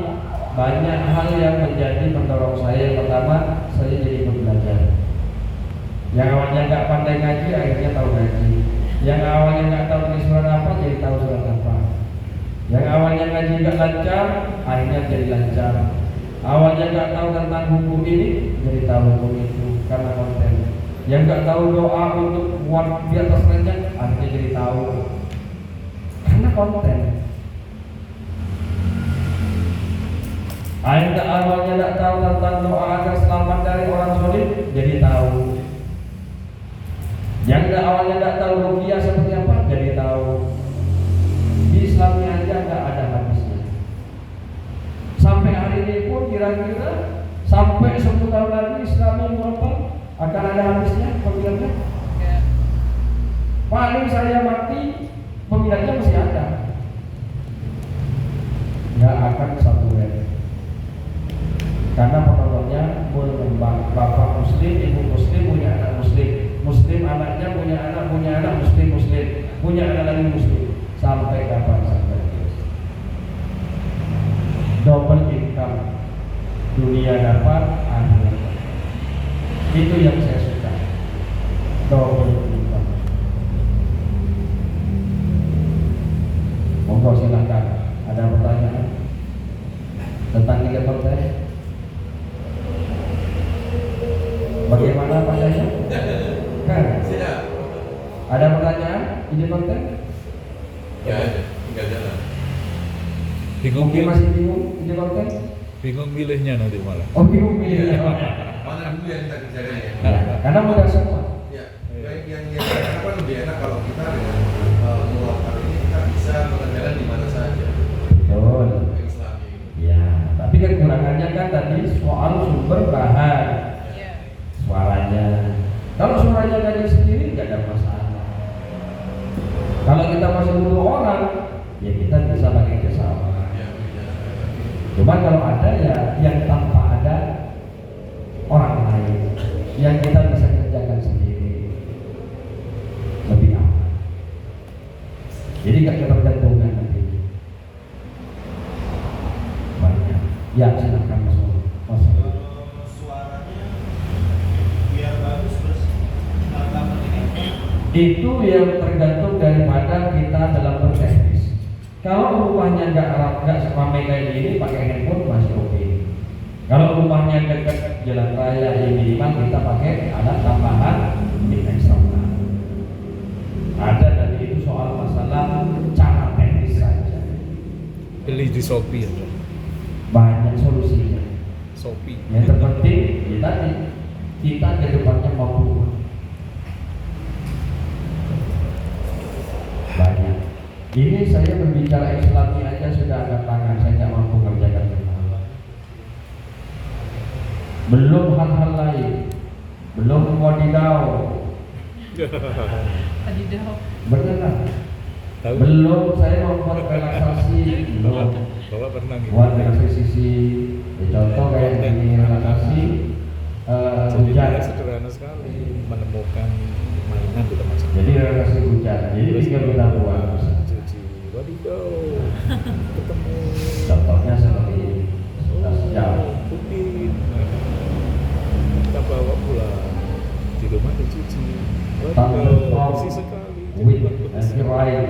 Banyak hal yang menjadi pendorong saya. Yang pertama, saya jadi belajar. Yang awalnya nggak pandai ngaji, akhirnya tahu ngaji. Yang awalnya nggak tahu tulis surat apa, jadi tahu surat apa. Yang awalnya ngaji nggak lancar, akhirnya jadi lancar. Awalnya nggak tahu tentang hukum ini, jadi tahu hukum itu karena konten. Yang nggak tahu doa untuk kuat di atas ranjang, akhirnya jadi tahu karena konten. Yang awalnya nggak tahu tentang doa agar selamat dari orang sulit, jadi tahu. Yang awalnya nggak tahu ruqyah seperti apa, jadi tahu. Di Islamnya aja nggak ada habisnya. Sampai hari ini pun kira-kira sampai 10 tahun lagi Islamnya berapa akan ada habisnya pemilihannya. Paling saya mati pemilihannya masih ada. Nggak akan satu hari. Karena penontonnya berkembang. Bapak muslim, ibu muslim, punya anak muslim. Muslim anaknya punya anak muslim, punya anak lagi muslim. Sampai kapan? Sampai double income, dunia dapat, akhirat. Itu yang saya suka, double income. Monggo silakan, ada pertanyaan tentang tiga konten? Bagaimana Pak Jaya? Kan? Ada pertanyaan ide konten? Ya, tinggal jalan. Bingung Mungkin masih bingung ide konten? bingung milihnya nanti malah. Oh, bingung pilihnya. Mana dulu yang kita kerjakan ya? Karena mudah semua. Ya, baik yang apa lebih enak kalau kita dengan mengeluarkan ini kita bisa mengerjakan di mana saja. Betul. Islami. Ya, tapi kekurangannya kan tadi soal sumber bahan suaranya. Kalau suaranya ngaji sendiri nggak ada masalah. Kalau kita masih butuh orang, ya kita bisa pakai bersama. Cuma kalau ada ya yang tanpa ada orang lain, yang kita bisa kerjakan sendiri lebih aman. Jadi nggak ketergantungan nanti. Banyak. Ya silakan Mas. Itu yang tergantung daripada kita dalam berteknis. Kalau rumahnya nggak ramai kayak gini, pakai handphone masih oke. Kalau rumahnya dekat jalan raya minimal kita pakai alat tambahan eksternal. Ada dari itu soal masalah cara teknis saja. Beli di Shopee ya. Banyak solusinya. Shopee. Yang terpenting kita ke depannya mampu. Banyak. Ini saya berbicara Islami aja sudah angkat tangan, saya tidak mampu kerjakan semua. Belum hal-hal lain, belum wadidaw. Wadidaw. Beneran. Tahu? Belum saya membuat relaksasi, belum. Bapak pernah gitu. Buat relaksasi, ya, contoh kayak ini relaksasi Jadi hujan. dia sederhana sekali menemukan mainan di tempat Jadi relaksasi hujan. Jadi tinggal kita buat. cuci. Wadidaw. Ketemu. Contohnya seperti ini. Sejam. Putih. Kita bawa pulang. Di rumah dicuci. Wadidaw. Bersih sekali. With and rain.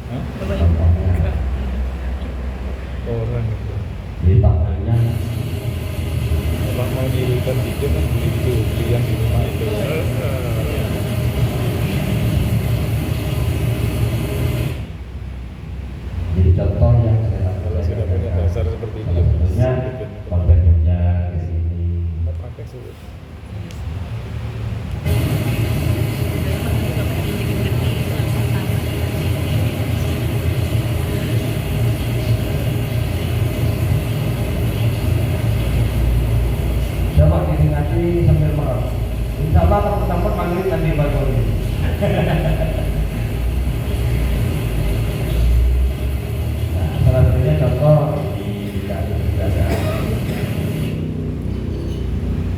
Hah? Contohnya Orang itu. di tangannya. Kalau mau nirukan video kan begitu, beli yang di rumah itu. Jadi contoh yang saya lakukan. Kalau sudah punya dasar seperti ini, Salah satunya konten hujan di sini. Mau pakai sulit. Coba gini nanti sambil merem. Insya Allah teman-teman manggil nanti baru. Nah, salah satunya contoh di kali ada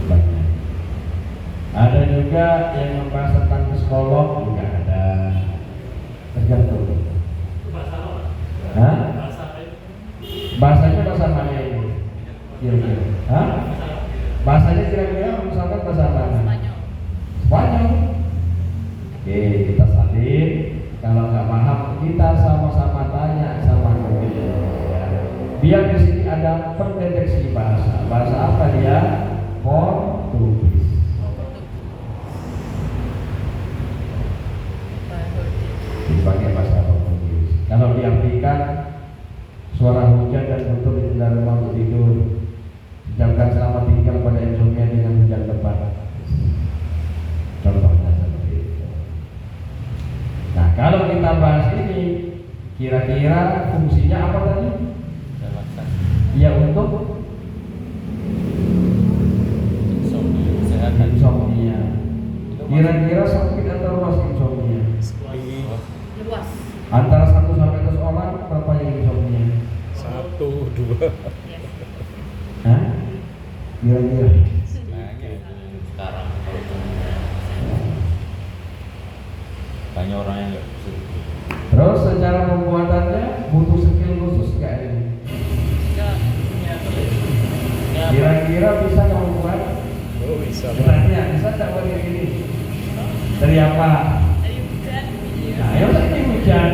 banyak. Ada juga yang membahas tentang psikolog juga ada. Tergantung. Bahasa apa? Hah? Bahasa apa itu? Bahasanya bahasa mana ini? Kira-kira. Hah? Bahasa apa? Bahasanya kira-kira misalkan bahasa mana? Spanyol. Spanyol. Oke, kita salin. Kalau nggak paham, kita sama-sama tanya sama Google. Ya. Biar di sini ada pendeteksi bahasa. Bahasa apa dia? Portugis. Dipakai bahasa Portugis. Kalau diartikan suara hujan dan guntur di dalam rumah tidur. Jangan selamat tinggal pada insomnia dengan hujan lebat. Contohnya seperti itu. Nah, kalau kita bahas ini, kira-kira fungsinya apa tadi? Relaksasi. Ya untuk insomnia. Kira-kira sakit atau luas insomnia? Luas. Antara 1 sampai 100 orang berapa yang insomnia? 1, 2. Yes. Hah? Kira-kira Nanya itu sekarang kalau banyak orang yang nggak bisa. terus secara pembuatannya butuh skill khusus nggak ini? Ya, Kira-kira bisa nggak membuat? Oh bisa. Bertanya, bisa nggak buat kayak gini? Dari apa? Dari hujan. Nah, ya udah ini hujan.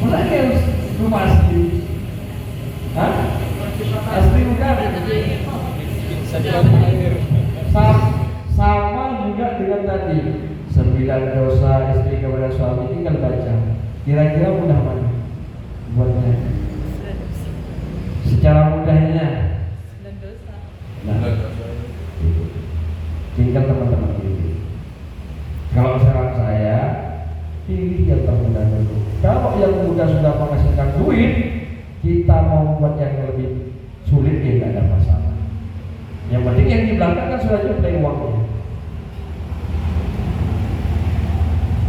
Masa ini harus rumah asli? Hah? Asli bukan? Sama juga dengan tadi 9 dosa istri kepada suami, tinggal baca. Kira-kira mudah mana buatnya? Secara mudahnya. Dan dosa. Nah, tinggal teman-teman pilih. Kalau saran saya, pilih yang termudah dulu. Kalau yang mudah sudah menghasilkan duit, kita mau buat yang lebih sulit ya tidak ada masalah. Yang penting yang di belakang kan sudah nyuplai uangnya.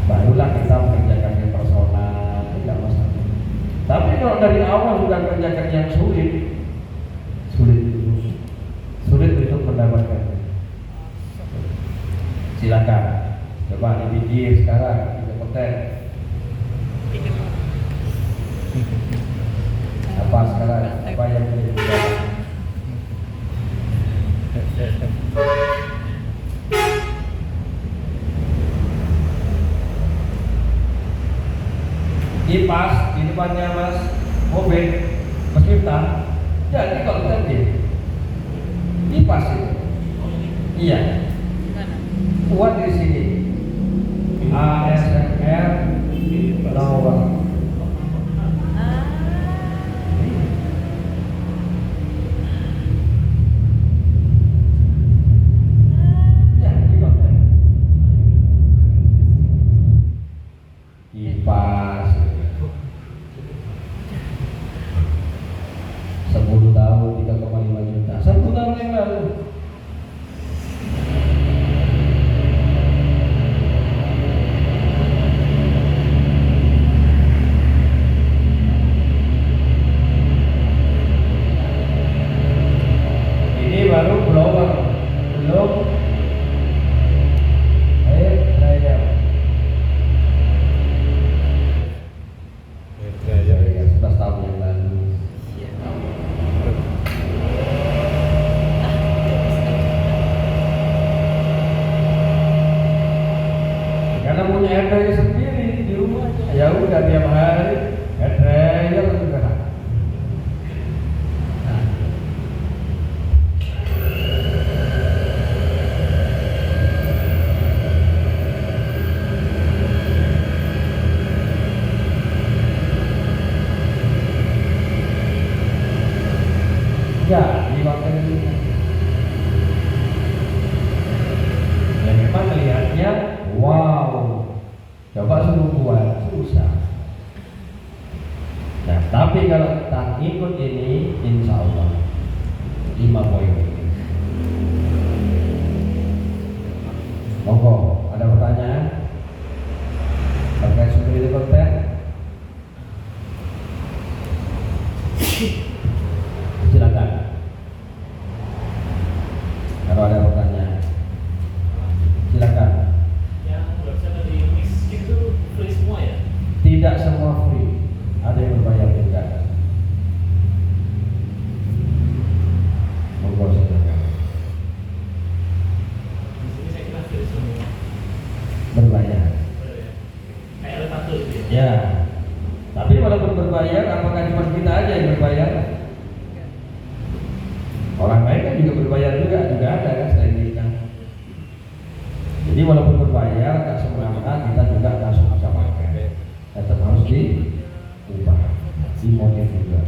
Barulah kita mengerjakan yang personal, tidak masalah. Tapi kalau dari awal sudah kerjakan yang sulit untuk mendapatkannya. Silakan, coba dipikir sekarang, kita konten. Apa sekarang? Apa yang menjadi beban? Kipas di depannya Mas Mobil, Mas Miftah, Jadi kalau kita kipas itu, iya, Gimana? kuat di sini. ASMR nomor. Ah. Ya, di konten. Kipas 10 tahun 3,5 juta 10 tahun yang lalu. Ini baru blower, belum air dryer. Dryer. 11 tahun yang lalu. Karena punya air dryer sendiri di rumah, ya udah tiap hari air dryer juga. Ya, di konten ini. Ya memang melihatnya, wow, coba suruh buat susah. Nah, tapi kalau kita ikut ini, insya Allah 5 poin. Monggo, ada pertanyaan terkait security konten? Silakan. Kalau ada pertanyaan, silakan. Yang website tadi mix itu free semua ya? Tidak semua free, ada yang berbayar juga. Monggo silakan. Di sini saya kira free semua. Berbayar. Kayak Lepatul gitu ya? Ya. Tapi walaupun berbayar, apakah cuma kita aja yang berbayar? Orang lain kan juga berbayar juga ada kan selain kita. Jadi walaupun berbayar, tak semena-mena kita juga langsung bisa pakai. Tetap harus diubah, dimodif juga.